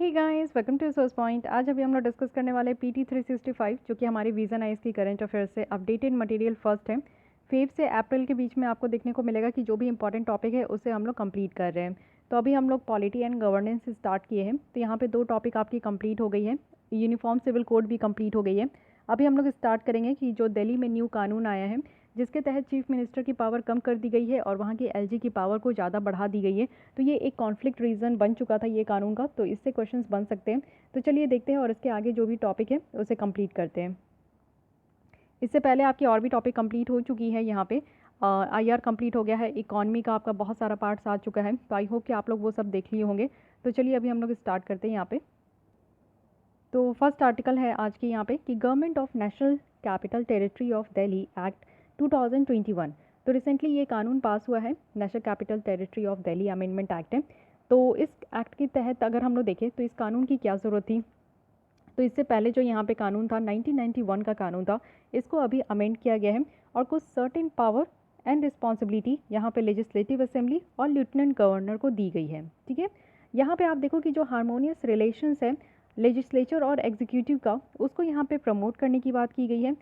Hey guys, welcome to Source Point. आज अभी हम लोग डिस्कस करने वाले पीटी 365 जो कि हमारी विजन आइज की करंट अफेयर्स से अपडेटेड मटेरियल फर्स्ट है। फेब से अप्रैल के बीच में आपको देखने को मिलेगा कि जो भी इंपॉर्टेंट टॉपिक है उसे हम लोग कंप्लीट कर रहे हैं। तो अभी हम लोग पॉलिटी एंड गवर्नेंस स्टार्ट किए हैं, तो यहाँ पे 2 टॉपिक आपकी कंप्लीट हो गई है। यूनिफॉर्म सिविल कोड भी कंप्लीट हो गई है। अभी हम लोग स्टार्ट करेंगे कि जो दिल्ली में न्यू कानून आया है जिसके तहत चीफ मिनिस्टर की पावर कम कर दी गई है और वहाँ की एलजी की पावर को ज़्यादा बढ़ा दी गई है। तो ये एक कॉन्फ्लिक्ट रीज़न बन चुका था ये कानून का, तो इससे क्वेश्चंस बन सकते हैं। तो चलिए देखते हैं और इसके आगे जो भी टॉपिक है उसे कंप्लीट करते हैं। इससे पहले आपकी और भी टॉपिक कंप्लीट हो चुकी है। यहाँ पे आईआर कंप्लीट हो गया है, इकॉनमी का आपका बहुत सारा पार्ट्स आ चुका है, तो आई होप कि आप लोग वो सब देख लिए होंगे। तो चलिए अभी हम लोग स्टार्ट करते हैं यहाँ पे। तो फर्स्ट आर्टिकल है आज के यहाँ पे कि government of national capital territory of Delhi act 2021। तो रिसेंटली ये कानून पास हुआ है, national capital territory of Delhi amendment act है। तो इस एक्ट के तहत अगर हम लोग देखें तो इस कानून की क्या ज़रूरत थी। तो इससे पहले जो यहाँ पे कानून था 1991 का कानून था, इसको अभी अमेंड किया गया है और कुछ सर्टेन पावर एंड रिस्पॉन्सिबिलिटी यहाँ पे लेजिस्लेटिव असेंबली और लेफ्टिनेंट गवर्नर को दी गई है। ठीक है, यहाँ पे आप देखो कि जो हारमोनियस रिलेशंस है लेजिस्लेचर और एग्जीक्यूटिव का, उसको यहाँ पे प्रमोट करने की बात की गई है।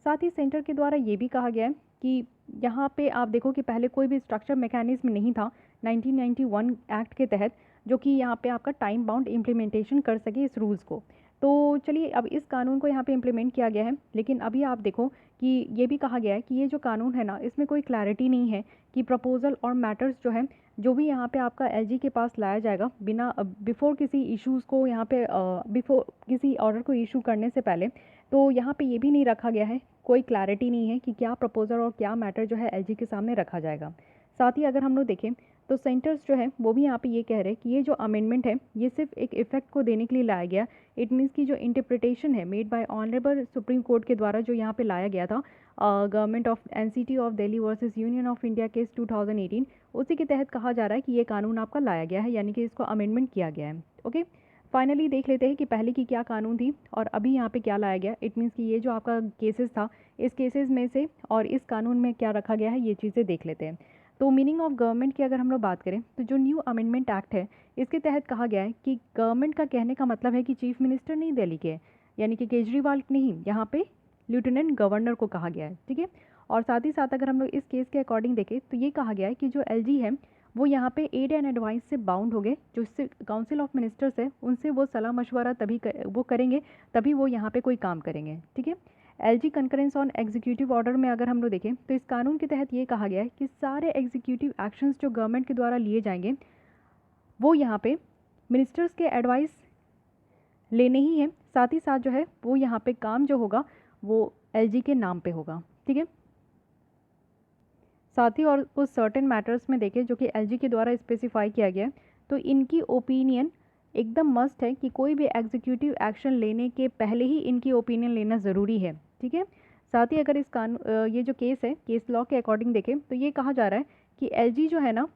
साथ ही सेंटर के द्वारा ये भी कहा गया है कि यहाँ पे आप देखो कि पहले कोई भी स्ट्रक्चर मैकेनिज्म नहीं था 1991 एक्ट के तहत जो कि यहाँ पे आपका टाइम बाउंड इम्प्लीमेंटेशन कर सके इस रूल्स को। तो चलिए अब इस कानून को यहाँ पे इम्प्लीमेंट किया गया है, लेकिन अभी आप देखो कि ये भी कहा गया है कि ये जो कानून है ना, इसमें कोई क्लैरिटी नहीं है कि प्रपोजल और मैटर्स जो है जो भी यहाँ पे आपका एलजी के पास लाया जाएगा बिना बिफोर किसी इश्यूज़ को यहाँ पे बिफोर किसी ऑर्डर को इशू करने से पहले, तो यहाँ पे ये भी नहीं रखा गया है, कोई क्लैरिटी नहीं है कि क्या प्रपोजल और क्या मैटर जो है एलजी के सामने रखा जाएगा। साथ ही अगर हम लोग देखें तो सेंटर्स जो है वो भी यहाँ पे ये कह रहे हैं कि ये जो अमेंडमेंट है ये सिर्फ एक इफेक्ट को देने के लिए लाया गया। इट मीन्स की जो इंटरप्रिटेशन है made by honourable supreme court के द्वारा जो यहाँ पे लाया गया था government of NCT of Delhi versus union of India case 2018, उसी के तहत कहा जा रहा है कि ये कानून आपका लाया गया है, यानी कि इसको अमेंडमेंट किया गया है। ओके, फाइनली देख लेते हैं कि पहले की क्या कानून थी और अभी यहाँ पे क्या लाया गया। इट मीन्स कि ये जो आपका केसेस था इस केसेस में से और इस कानून में क्या रखा गया है ये चीज़ें देख लेते हैं। तो मीनिंग ऑफ गवर्नमेंट की अगर हम लोग बात करें तो जो न्यू अमेंडमेंट एक्ट है इसके तहत कहा गया है कि गवर्नमेंट का कहने का मतलब है कि चीफ मिनिस्टर नहीं दिल्ली के, यानी कि केजरीवाल नहीं, यहाँ पे लेफ्टिनेंट गवर्नर को कहा गया है। ठीक है, और साथ ही साथ अगर हम लोग इस केस के अकॉर्डिंग देखें तो ये कहा गया है कि जो एलजी है वो यहाँ पे एड एंड एडवाइस से बाउंड हो गए, जो काउंसिल ऑफ मिनिस्टर्स है उनसे वो सलाह मशवरा वो करेंगे तभी वो यहाँ पे कोई काम करेंगे। ठीक है, LG concurrence on executive order में अगर हम लोग देखें तो इस कानून के तहत ये कहा गया है कि सारे एग्जीक्यूटिव एक्शंस जो गवर्नमेंट के द्वारा लिए जाएंगे वो यहाँ पे मिनिस्टर्स के एडवाइस लेने ही हैं, साथ ही साथ जो है वो यहाँ पे काम जो होगा वो एलजी के नाम पे होगा। ठीक है, साथ ही और कुछ सर्टेन मैटर्स में देखें जो कि एलजी के द्वारा स्पेसिफाई किया गया है, तो इनकी ओपिनियन एकदम मस्ट है कि कोई भी एग्जीक्यूटिव एक्शन लेने के पहले ही इनकी ओपिनियन लेना ज़रूरी है। ठीक है, साथ ही अगर इस ये जो केस है केस लॉ के अकॉर्डिंग देखें तो ये कहा जा रहा है कि एलजी जो है ना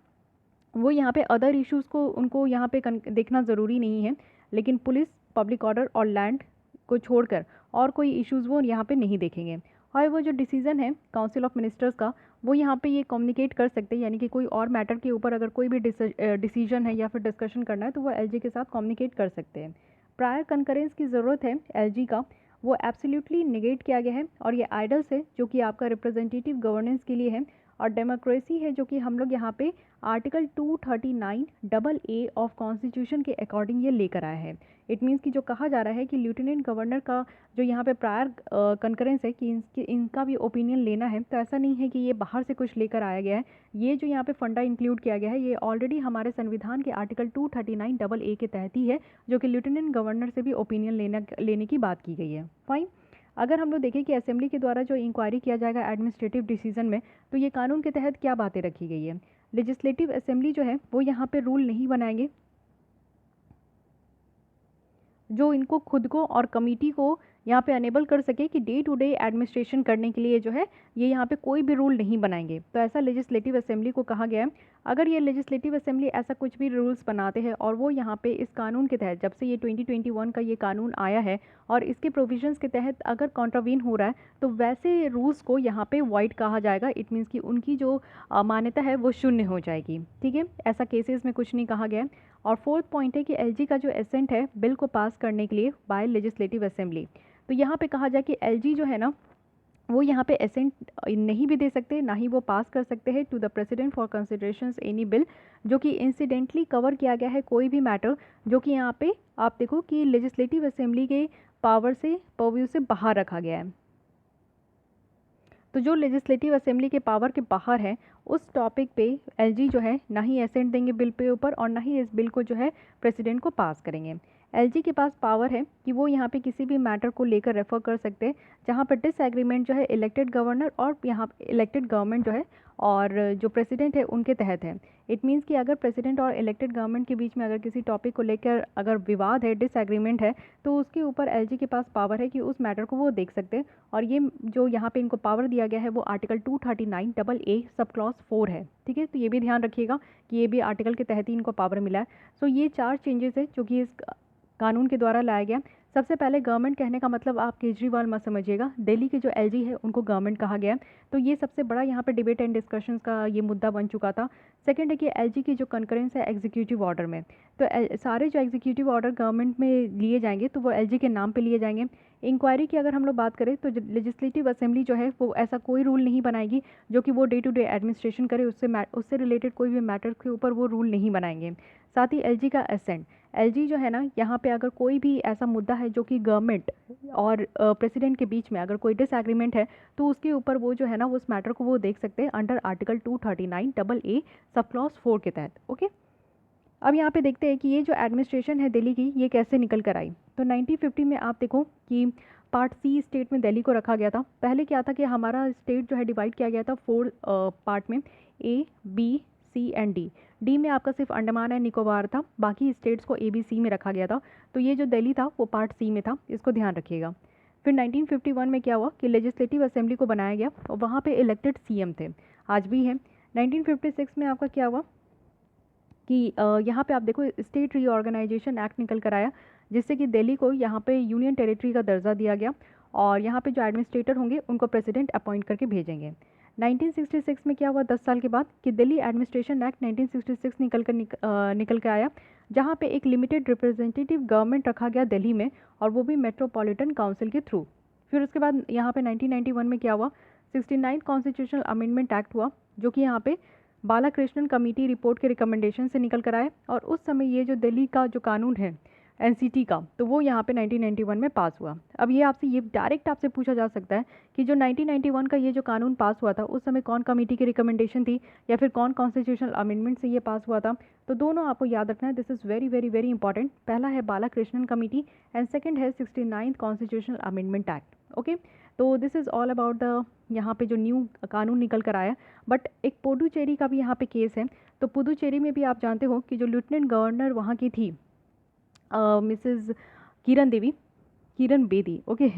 वो यहाँ पे अदर इश्यूज़ को उनको यहाँ पे देखना ज़रूरी नहीं है, लेकिन पुलिस, पब्लिक ऑर्डर और लैंड को छोड़कर और कोई इश्यूज़ वो यहाँ पे नहीं देखेंगे। और वो जो डिसीज़न है काउंसिल ऑफ मिनिस्टर्स का वो यहाँ पे ये कम्युनिकेट कर सकते हैं, यानी कि कोई और मैटर के ऊपर अगर कोई भी डिसीजन है या फिर डिस्कशन करना है तो वो एलजी के साथ कम्युनिकेट कर सकते हैं। प्रायर कंकरेंस की ज़रूरत है एलजी का, वो एब्सोल्युटली निगेट किया गया है और ये आइडल्स है जो कि आपका रिप्रेजेंटेटिव गवर्नेंस के लिए है और डेमोक्रेसी है जो कि हम लोग यहाँ पे आर्टिकल 239 ऑफ कॉन्स्टिट्यूशन के अकॉर्डिंग ये लेकर आया है। इट मीन्स कि जो कहा जा रहा है कि लेफ्टिनेंट गवर्नर का जो यहाँ पे प्रायर कंकरेंस है कि इनका भी ओपिनियन लेना है, तो ऐसा नहीं है कि ये बाहर से कुछ लेकर आया गया है। ये जो यहाँ पे फंडा इंक्लूड किया गया है ये ऑलरेडी हमारे संविधान के आर्टिकल 239 के तहत ही है, जो कि लेफ्टिनेंट गवर्नर से भी ओपिनियन लेने की बात की गई है। फाइन, अगर हम लोग देखें कि असेंबली के द्वारा जो इंक्वायरी किया जाएगा एडमिनिस्ट्रेटिव डिसीजन में, तो ये कानून के तहत क्या बातें रखी गई है। लेजिस्लेटिव असेंबली जो है वो यहाँ पे रूल नहीं बनाएंगे, जो इनको खुद को और कमेटी को यहाँ पे अनेबल कर सके कि डे टू डे एडमिनिस्ट्रेशन करने के लिए जो है ये यहाँ पे कोई भी रूल नहीं बनाएंगे। तो ऐसा लेजिस्लेटिव असेंबली को कहा गया है। अगर ये लेजिस्लेटिव असेंबली ऐसा कुछ भी रूल्स बनाते हैं और वो यहाँ पे इस कानून के तहत, जब से ये 2021 का ये कानून आया है और इसके प्रोविजंस के तहत अगर कॉन्ट्रावीन हो रहा है तो वैसे रूल्स को यहाँ पे वाइड कहा जाएगा। इट मीन्स कि उनकी जो मान्यता है वो शून्य हो जाएगी। ठीक है, ऐसा केसेस में कुछ नहीं कहा गया है। और फोर्थ पॉइंट है कि एलजी का जो एसेंट है बिल को पास करने के लिए बाय लेजिस्लेटिव असेंबली। तो यहाँ पे कहा जाए कि एलजी जो है ना वो यहाँ पे एसेंट नहीं भी दे सकते, ना ही वो पास कर सकते हैं to the president for considerations any bill जो कि इंसिडेंटली कवर किया गया है, कोई भी मैटर जो कि यहाँ पे आप देखो कि लेजिस्लेटिव असेंबली के पावर से परव्यू से बाहर रखा गया है। तो जो लेजिस्लेटिव असेंबली के पावर के बाहर है उस टॉपिक पे एलजी जो है ना ही एसेंट देंगे बिल पे ऊपर और ना ही इस बिल को जो है प्रेसिडेंट को पास करेंगे। एलजी के पास पावर है कि वो यहाँ पे किसी भी मैटर को लेकर रेफर कर सकते हैं जहाँ पर डिसएग्रीमेंट जो है इलेक्टेड गवर्नर और यहाँ इलेक्टेड गवर्नमेंट जो है और जो प्रेसिडेंट है उनके तहत है। इट मीन्स कि अगर प्रेसिडेंट और इलेक्टेड गवर्नमेंट के बीच में अगर किसी टॉपिक को लेकर अगर विवाद है, डिसएग्रीमेंट है, तो उसके ऊपर एलजी के पास पावर है कि उस मैटर को वो देख सकते हैं। और ये जो यहाँ पे इनको पावर दिया गया है वो आर्टिकल 239 सब क्लॉज 4 है। ठीक है, तो ये भी ध्यान रखिएगा कि ये भी आर्टिकल के तहत ही इनको पावर मिला है। सो ये 4 चेंजेस है जो कि इस कानून के द्वारा लाया गया। सबसे पहले गवर्नमेंट कहने का मतलब आप केजरीवाल मत समझिएगा, दिल्ली के जो एलजी है उनको गवर्नमेंट कहा गया। तो ये सबसे बड़ा यहाँ पे डिबेट एंड डिस्कशंस का ये मुद्दा बन चुका था। सेकंड है कि एलजी की जो कंकरेंस है एग्जीक्यूटिव ऑर्डर में, तो सारे जो एग्जीक्यूटिव ऑर्डर गवर्नमेंट में लिए जाएंगे तो वो एलजी के नाम पे लिए जाएंगे। इंक्वायरी की अगर हम लोग बात करें तो लेजिस्लेटिव असेंबली जो है वो ऐसा कोई रूल नहीं बनाएगी जो कि वो डे टू डे एडमिनिस्ट्रेशन करे, उससे रिलेटेड कोई भी मैटर के ऊपर वो रूल नहीं बनाएंगे। साथ ही एलजी का एसेंट, एलजी जो है ना यहाँ पे अगर कोई भी ऐसा मुद्दा है जो कि गवर्नमेंट और प्रेसिडेंट के बीच में अगर कोई डिसएग्रीमेंट है तो उसके ऊपर वो जो है ना उस मैटर को वो देख सकते हैं अंडर आर्टिकल 239 सब क्लॉज 4 के तहत। ओके, अब यहाँ पे देखते हैं कि ये जो एडमिनिस्ट्रेशन है दिल्ली की ये कैसे निकल कर आई। तो 1950 में आप देखो कि पार्ट सी स्टेट में दिल्ली को रखा गया था। पहले क्या था कि हमारा स्टेट जो है डिवाइड किया गया था 4 पार्ट में, A B C and D. D में आपका सिर्फ अंडमान एंड निकोबार था, बाकी स्टेट्स को ए बी सी में रखा गया था। तो ये जो दिल्ली था वो पार्ट सी में था, इसको ध्यान रखिएगा। फिर 1951 में क्या हुआ कि लेजिस्लेटिव असेंबली को बनाया गया और वहाँ पे इलेक्टेड सीएम थे, आज भी हैं। 1956 में आपका क्या हुआ कि यहाँ पे आप देखो स्टेट रीऑर्गेनाइजेशन एक्ट निकल कर आया जिससे कि दिल्ली को यहाँ पे यूनियन टेरिटरी का दर्जा दिया गया और यहाँ पे जो एडमिनिस्ट्रेटर होंगे उनको प्रेसिडेंट अपॉइंट करके भेजेंगे। 1966 में क्या हुआ 10 साल के बाद कि दिल्ली एडमिनिस्ट्रेशन एक्ट 1966 निकल कर आया जहाँ पे एक लिमिटेड रिप्रेजेंटेटिव गवर्नमेंट रखा गया दिल्ली में और वो भी मेट्रोपॉलिटन काउंसिल के थ्रू। फिर उसके बाद यहाँ पे 1991 में क्या हुआ 69 कॉन्स्टिट्यूशनल अमेंडमेंट एक्ट हुआ जो कि यहाँ पे बालाकृष्णन कमेटी रिपोर्ट के रिकमेंडेशन से निकल कर आए और उस समय ये जो दिल्ली का जो कानून है एनसीटी का तो वो यहाँ पे 1991 में पास हुआ। अब ये आपसे ये डायरेक्ट आपसे पूछा जा सकता है कि जो 1991 का ये जो कानून पास हुआ था उस समय कौन कमेटी की रिकमेंडेशन थी या फिर कौन कॉन्स्टिट्यूशनल अमेंडमेंट से ये पास हुआ था। तो दोनों आपको याद रखना है, this is very very very important. पहला है बालाकृष्णन कमेटी एंड सेकेंड है 69th constitutional amendment act. Okay, तो this is all about the यहाँ पे जो न्यू कानून निकल कर आया। बट एक पुडुचेरी का भी यहाँ पे केस है। तो पुडुचेरी में भी आप जानते हो कि जो लेफ्टिनेंट गवर्नर वहाँ की थी मिसेस किरण बेदी। ओके,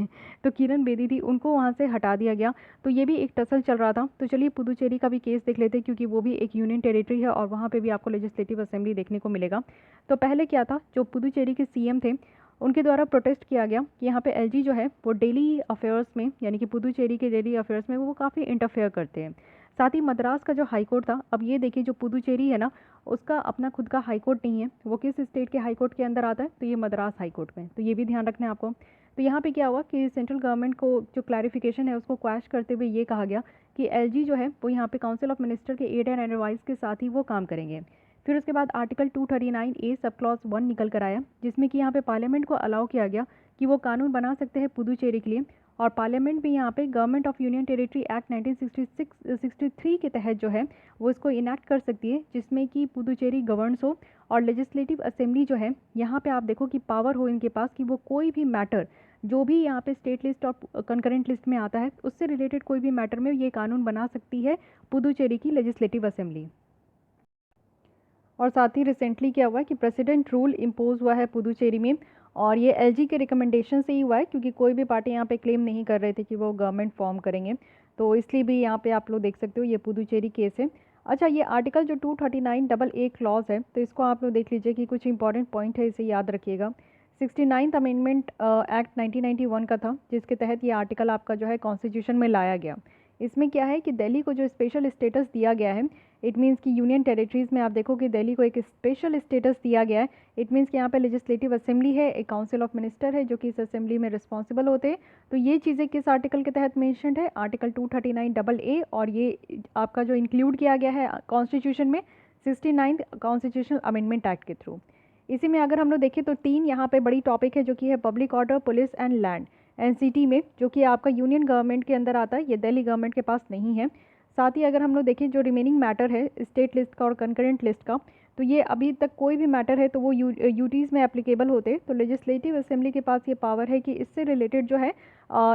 तो किरण बेदी थी, उनको वहाँ से हटा दिया गया। तो ये भी एक टसल चल रहा था। तो चलिए पुडुचेरी का भी केस देख लेते हैं क्योंकि वो भी एक यूनियन टेरिटरी है और वहाँ पे भी आपको लेजिस्लेटिव असेंबली देखने को मिलेगा। तो पहले क्या था, जो पुडुचेरी के सीएम थे उनके द्वारा प्रोटेस्ट किया गया कि यहाँ पे एलजी जो है वो डेली अफेयर्स में यानी कि पुडुचेरी के डेली अफेयर्स में वो काफ़ी इंटरफेयर करते हैं। साथ ही मद्रास का जो हाई कोर्ट था, अब ये देखिए जो पुडुचेरी है ना उसका अपना खुद का हाई कोर्ट नहीं है, वो किस स्टेट के हाई कोर्ट के अंदर आता है, तो ये मद्रास हाई कोर्ट में। तो ये भी ध्यान रखना है आपको। तो यहाँ पे क्या हुआ कि सेंट्रल गवर्नमेंट को जो क्लैरिफिकेशन है उसको क्वैश करते हुए ये कहा गया कि एलजी जो है वो यहाँ पे काउंसिल ऑफ मिनिस्टर के एड एंड एडवाइस के साथ ही वो काम करेंगे। फिर उसके बाद आर्टिकल 239 सब क्लॉज 1 निकल कर आया जिसमें कि यहाँ पे पार्लियामेंट को अलाउ किया गया कि वो कानून बना सकते हैं पुडुचेरी के लिए और पार्लियामेंट भी यहाँ पे government of union territory act 1963 के तहत जो है वो इसको इनैक्ट कर सकती है जिसमें कि पुडुचेरी गवर्नस हो और लेजिस्लेटिव असेंबली जो है यहाँ पे आप देखो कि पावर हो इनके पास कि वो कोई भी मैटर जो भी यहाँ पे स्टेट लिस्ट और कंकरेंट लिस्ट में आता है उससे रिलेटेड कोई भी मैटर में ये कानून बना सकती है पुडुचेरी की लेजिस्लेटिव असेंबली। और साथ ही रिसेंटली क्या हुआ है कि प्रेसिडेंट रूल इम्पोज हुआ है पुडुचेरी में और ये एलजी के रिकमेंडेशन से ही हुआ है क्योंकि कोई भी पार्टी यहाँ पे क्लेम नहीं कर रहे थे कि वो गवर्नमेंट फॉर्म करेंगे। तो इसलिए भी यहाँ पे आप लोग देख सकते हो ये पुडुचेरी केस है। अच्छा, ये आर्टिकल जो 239 क्लॉज है तो इसको आप लोग देख लीजिए कि कुछ इंपॉर्टेंट पॉइंट है, इसे याद रखिएगा। 69th अमेंडमेंट एक्ट 1991 का था जिसके तहत ये आर्टिकल आपका जो है कॉन्स्टिट्यूशन में लाया गया। इसमें क्या है कि दिल्ली को जो स्पेशल स्टेटस दिया गया है इट मीन्स कि यूनियन टेरिटरीज़ में आप देखो कि दिल्ली को एक स्पेशल स्टेटस दिया गया है। इट मीन्स कि यहाँ पे लेजिस्लेटिव असेंबली है, एक काउंसिल ऑफ मिनिस्टर है जो कि इस असेंबली में रिस्पॉन्सिबल होते हैं। तो ये चीज़ें किस आर्टिकल के तहत मेंशन्ड है, आर्टिकल 239AA, और ये आपका जो इंक्लूड किया गया है कॉन्स्टिट्यूशन में 69 कॉन्स्टिट्यूशनल अमेंडमेंट एक्ट के थ्रू। इसी में अगर हम लोग देखें तो 3 यहाँ पे बड़ी टॉपिक है जो कि है public order, police and land, NCT में, जो कि आपका यूनियन गवर्नमेंट के अंदर आता है, ये दिल्ली गवर्नमेंट के पास नहीं है। साथ ही अगर हम लोग देखें जो रिमेनिंग मैटर है स्टेट लिस्ट का और कंकरेंट लिस्ट का, तो ये अभी तक कोई भी मैटर है तो वो यूटीज़ में एप्लीकेबल होते। तो लेजिस्लेटिव असेंबली के पास ये पावर है कि इससे रिलेटेड जो है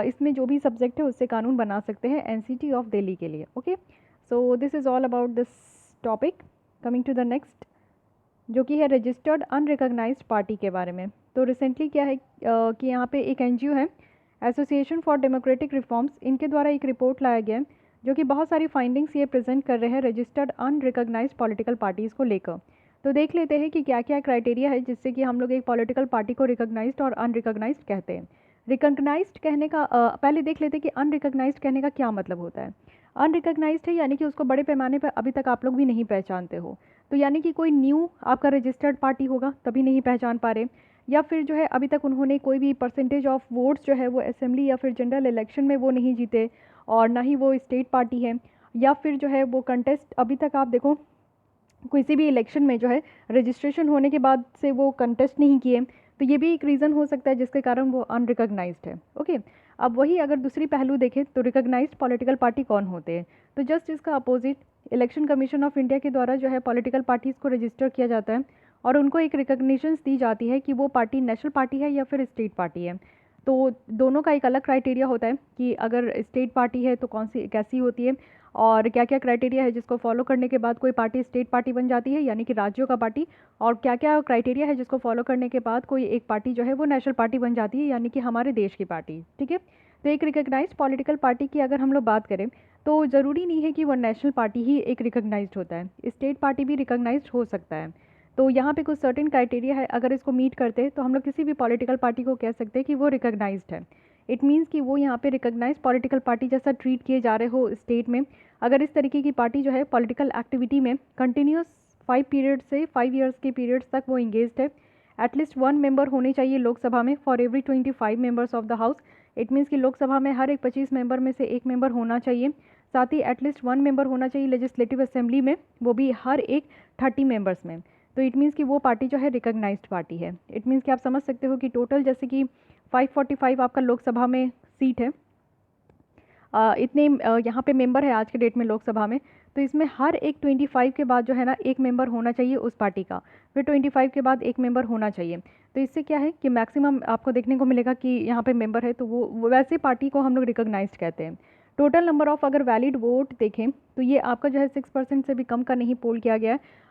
इसमें जो भी सब्जेक्ट है उससे कानून बना सकते हैं एनसीटी ऑफ दिल्ली के लिए। Okay, so this is all about this topic. Coming to the next, जो कि है रजिस्टर्ड अनरिकॉग्नाइज्ड पार्टी के बारे में। तो रिसेंटली क्या है कि यहाँ पे एक एनजीओ है, एसोसिएशन फॉर डेमोक्रेटिक रिफॉर्म्स, इनके द्वारा एक रिपोर्ट लाया गया है जो कि बहुत सारी फाइंडिंग्स ये प्रेजेंट कर रहे हैं रजिस्टर्ड अनरिकॉग्नाइज्ड पॉलिटिकल पार्टीज़ को लेकर। तो देख लेते हैं कि क्या क्या क्राइटेरिया है जिससे कि हम लोग एक पॉलिटिकल पार्टी को रिकॉग्नाइज्ड और अनरिकॉग्नाइज्ड कहते हैं। रिकॉग्नाइज्ड कहने का पहले देख लेते हैं कि अनरिकॉग्नाइज्ड कहने का क्या मतलब होता है। अनरिकॉग्नाइज्ड है यानी कि उसको बड़े पैमाने पर अभी तक आप लोग भी नहीं पहचानते हो। तो यानी कि कोई न्यू आपका रजिस्टर्ड पार्टी होगा तभी नहीं पहचान पा रहे, या फिर जो है अभी तक उन्होंने कोई भी परसेंटेज ऑफ वोट्स जो है वो असेंबली या फिर जनरल इलेक्शन में वो नहीं जीते, और ना ही वो स्टेट पार्टी है, या फिर जो है वो कंटेस्ट अभी तक आप देखो किसी भी इलेक्शन में जो है रजिस्ट्रेशन होने के बाद से वो कंटेस्ट नहीं किए। तो ये भी एक रीज़न हो सकता है जिसके कारण वो अनरिकॉग्नाइज्ड है। ओके, अब वही अगर दूसरी पहलू देखें तो रिकॉग्नाइज्ड पॉलिटिकल पार्टी कौन होते हैं, तो जस्ट इसका opposite, election commission of India के द्वारा जो है पॉलिटिकल पार्टीज़ को रजिस्टर किया जाता है और उनको एक रिकॉग्निशंस दी जाती है कि वो पार्टी नेशनल पार्टी है या फिर स्टेट पार्टी है। तो दोनों का एक अलग क्राइटेरिया होता है कि अगर स्टेट पार्टी है तो कौन सी कैसी होती है, और क्या क्या क्राइटेरिया है जिसको फॉलो करने के बाद कोई पार्टी स्टेट पार्टी बन जाती है यानी कि राज्यों का पार्टी, और क्या क्या क्राइटेरिया है जिसको फॉलो करने के बाद कोई एक पार्टी जो है वो नेशनल पार्टी बन जाती है यानी कि हमारे देश की पार्टी। ठीक है, तो एक रिकॉग्नाइज्ड पॉलिटिकल पार्टी की अगर हम लोग बात करें तो ज़रूरी नहीं है कि वो नेशनल पार्टी ही एक रिकॉग्नाइज्ड होता है, स्टेट पार्टी भी रिकॉग्नाइज्ड हो सकता है। तो यहाँ पे कुछ सर्टेन क्राइटेरिया है, अगर इसको मीट करते हैं तो हम लोग किसी भी पॉलिटिकल पार्टी को कह सकते हैं कि वो रिकॉग्नाइज्ड है। इट मीन्स कि वो यहाँ पे रिकॉग्नाइज्ड पॉलिटिकल पार्टी जैसा ट्रीट किए जा रहे हो स्टेट में। अगर इस तरीके की पार्टी जो है पॉलिटिकल एक्टिविटी में कंटिन्यूस 5 ईयर्स के पीरियड्स तक वो इंगेज्ड है, एटलीस्ट 1 मेंबर होने चाहिए लोकसभा में for every 25 members of the house. It means कि लोकसभा में हर एक 25 मेंबर में से एक मेंबर होना चाहिए। साथ ही एटलीस्ट 1 मेंबर होना चाहिए लेजिस्लेटिव असेंबली में, वो भी हर एक 30 मेंबर्स में। तो इट मीन्स कि वो पार्टी जो है रिकॉग्नाइज्ड पार्टी है। इट मीन्स कि आप समझ सकते हो कि टोटल जैसे कि 545 आपका लोकसभा में सीट है, इतने यहाँ पे मेंबर है आज के डेट में लोकसभा में, तो इसमें हर एक 25 के बाद जो है ना एक मेंबर होना चाहिए उस पार्टी का, फिर 25 के बाद एक मेंबर होना चाहिए। तो इससे क्या है कि मैक्सिमम आपको देखने को मिलेगा कि यहाँ पे मेंबर है, तो वो वैसे पार्टी को हम लोग रिकॉग्नाइज्ड कहते हैं। टोटल नंबर ऑफ अगर वैलिड वोट देखें तो ये आपका जो है 6% से भी कम का नहीं पोल किया गया है।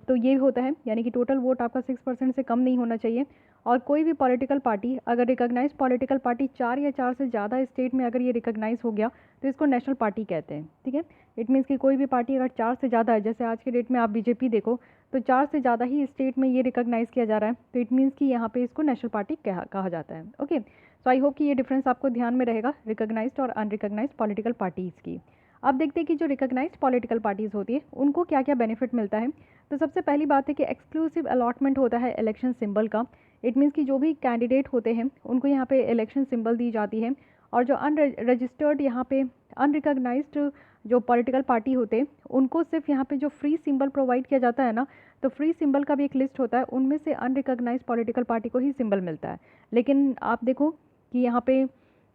तो ये होता है यानी कि टोटल वोट आपका 6% से कम नहीं होना चाहिए। और कोई भी पॉलिटिकल पार्टी अगर रिकॉग्नाइज पॉलिटिकल पार्टी 4 या 4 से ज़्यादा स्टेट में अगर ये रिकॉग्नाइज हो गया तो इसको नेशनल पार्टी कहते हैं। ठीक है, इट मीन्स कि कोई भी पार्टी अगर 4 से ज़्यादा है, जैसे आज के डेट में आप बीजेपी देखो तो 4 से ज़्यादा ही स्टेट में ये रिकॉग्नाइज किया जा रहा है, तो इट मीन्स कि यहाँ पे इसको नेशनल पार्टी कहा जाता है। ओके, सो आई होप कि ये डिफरेंस आपको ध्यान में रहेगा रिकॉग्नाइज्ड और अनरिकॉग्नाइज्ड पॉलिटिकल पार्टीज़ की। अब देखते हैं कि जो रिकॉग्नाइज्ड पॉलिटिकल पार्टीज़ होती है उनको क्या क्या बेनिफिट मिलता है। तो सबसे पहली बात है कि एक्सक्लूसिव अलॉटमेंट होता है इलेक्शन सिंबल का। इट मीन्स कि जो भी कैंडिडेट होते हैं उनको यहाँ पे इलेक्शन सिंबल दी जाती है, और जो अनरजिस्टर्ड यहाँ पे अनरिकॉग्नाइज्ड जो पॉलिटिकल पार्टी होते हैं उनको सिर्फ यहाँ पे जो फ्री सिंबल प्रोवाइड किया जाता है ना, तो फ्री सिंबल का भी एक लिस्ट होता है, उनमें से अनरिकॉग्नाइज्ड पॉलिटिकल पार्टी को ही सिंबल मिलता है। लेकिन आप देखो कि यहाँ पे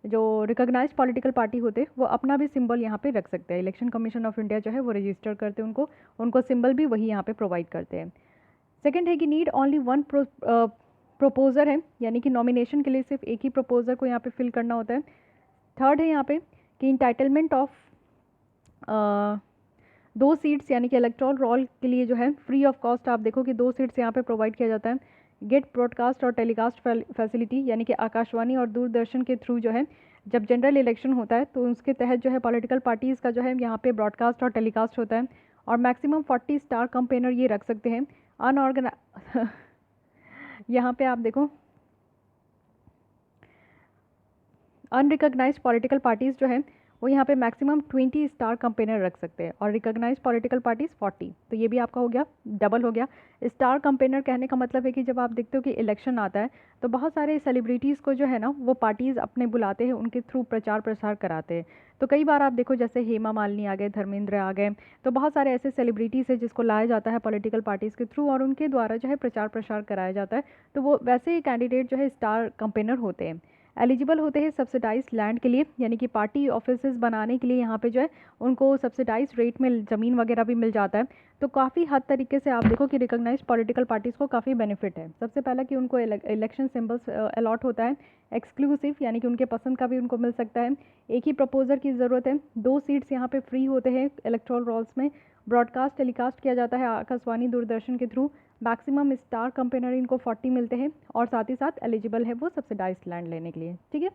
जो रिकॉग्नाइज्ड पॉलिटिकल पार्टी होते वो अपना भी सिंबल यहाँ पे रख सकते हैं। इलेक्शन कमीशन ऑफ इंडिया जो है वो रजिस्टर करते हैं उनको सिंबल भी वही यहाँ पे प्रोवाइड करते हैं। सेकंड है कि नीड ओनली 1 प्रोपोजर है, यानी कि नॉमिनेशन के लिए सिर्फ एक ही प्रोपोजर को यहाँ पे फिल करना होता है। थर्ड है यहाँ पे कि इंटाइटलमेंट ऑफ 2 सीट्स यानी कि इलेक्टोरल रोल के लिए जो है फ्री ऑफ कॉस्ट आप देखो कि 2 सीट्स यहाँ पे प्रोवाइड किया जाता है। गेट ब्रॉडकास्ट और टेलीकास्ट फैसिलिटी, यानी कि आकाशवाणी और दूरदर्शन के थ्रू जो है जब जनरल इलेक्शन होता है तो उसके तहत जो है पॉलिटिकल पार्टीज़ का जो है यहाँ पे ब्रॉडकास्ट और टेलीकास्ट होता है। और मैक्सिमम 40 स्टार कंपेनर ये रख सकते हैं। अनऑर्गेनाइज यहाँ पे आप देखो अनरिकॉग्नाइज्ड पॉलिटिकल पार्टीज़ जो है वो यहाँ पे मैक्सिमम 20 स्टार कंपेनर रख सकते हैं और रिकॉग्नाइज पॉलिटिकल पार्टीज 40। तो ये भी आपका हो गया, डबल हो गया। स्टार कंपेनर कहने का मतलब है कि जब आप देखते हो कि इलेक्शन आता है तो बहुत सारे सेलिब्रिटीज़ को जो है ना वो पार्टीज़ अपने बुलाते हैं, उनके थ्रू प्रचार प्रसार कराते हैं। तो कई बार आप देखो जैसे हेमा मालिनी आ गए, धर्मेंद्र आ गए, तो बहुत सारे ऐसे सेलिब्रिटीज़ हैं जिसको लाया जाता है पॉलिटिकल पार्टीज़ के थ्रू और उनके द्वारा जो है प्रचार प्रसार कराया जाता है। तो वो वैसे ही कैंडिडेट जो है स्टार कंपेनर होते हैं। एलिजिबल होते हैं सब्सिडाइज लैंड के लिए, यानी कि पार्टी ऑफिसेज बनाने के लिए यहाँ पे जो है उनको सब्सिडाइज रेट में ज़मीन वगैरह भी मिल जाता है। तो काफ़ी हद तरीके से आप देखो कि रिकॉग्नाइज पॉलिटिकल पार्टीज़ को काफ़ी बेनिफिट है। सबसे पहला कि उनको इलेक्शन सिंबल्स अलॉट होता है, एक्सक्लूसिव यानी कि उनके पसंद का भी उनको मिल सकता है। एक ही प्रपोजर की ज़रूरत है, 2 सीट्स यहाँ पे फ्री होते हैं इलेक्टोरल रोल्स में। ब्रॉडकास्ट टेलीकास्ट किया जाता है आकाशवाणी दूरदर्शन के थ्रू। मैक्सिमम स्टार कंपेनर इनको 40 मिलते हैं और साथ ही साथ एलिजिबल है वो सब्सिडाइज लैंड लेने के लिए। ठीक है,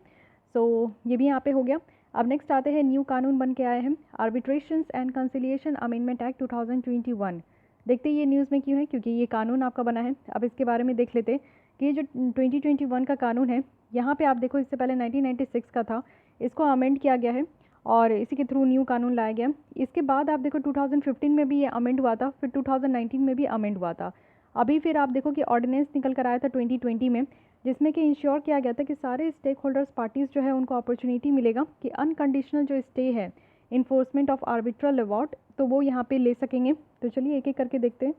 सो ये भी यहाँ पे हो गया। अब नेक्स्ट आते हैं, न्यू कानून बन के आए हैं, आर्बिट्रेशंस एंड कंसिलिएशन अमेंडमेंट एक्ट 2021। देखते हैं ये न्यूज़ में क्यों है, क्योंकि ये कानून आपका बना है। अब इसके बारे में देख लेते हैं कि ये जो 2021 का कानून है, यहाँ पे आप देखो इससे पहले 1996 का था, इसको अमेंड किया गया है और इसी के थ्रू न्यू कानून लाया गया। इसके बाद आप देखो 2015 में भी ये अमेंड हुआ था, फिर 2019 में भी अमेंड हुआ था। अभी फिर आप देखो कि ऑर्डिनेंस निकल कर आया था 2020 में, जिसमें कि इंश्योर किया गया था कि सारे स्टेक होल्डर्स पार्टीज़ जो है उनको अपॉर्चुनिटी मिलेगा कि अनकंडीशनल जो स्टे है इन्फोर्समेंट ऑफ आर्बिट्रल अवार्ड, तो वो यहाँ पे ले सकेंगे। तो चलिए एक एक करके देखते हैं।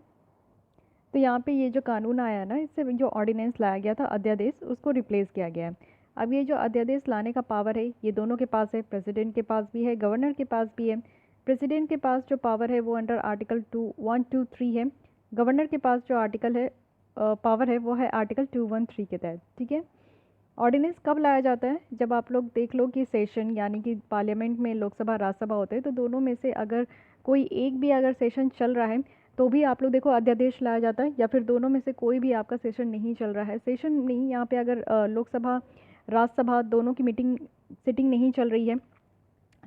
तो यहाँ पे ये जो कानून आया है ना, इससे जो ऑर्डिनेंस लाया गया था अध्यादेश, उसको रिप्लेस किया गया है। अब ये जो अध्यादेश लाने का पावर है ये दोनों के पास है, प्रेसिडेंट के पास भी है, गवर्नर के पास भी है। प्रेसिडेंट के पास जो पावर है वो अंडर आर्टिकल 123 है, गवर्नर के पास जो आर्टिकल है पावर है वो है आर्टिकल 213 के तहत। ठीक है, ऑर्डिनेंस कब लाया जाता है, जब आप लोग देख लो कि सेशन यानी कि पार्लियामेंट में लोकसभा राज्यसभा होते हैं, तो दोनों में से अगर कोई एक भी अगर सेशन चल रहा है तो भी आप लोग देखो अध्यादेश लाया जाता है, या फिर दोनों में से कोई भी आपका सेशन नहीं चल रहा है, सेशन नहीं यहाँ पे अगर लोकसभा राज्यसभा दोनों की मीटिंग सिटिंग नहीं चल रही है,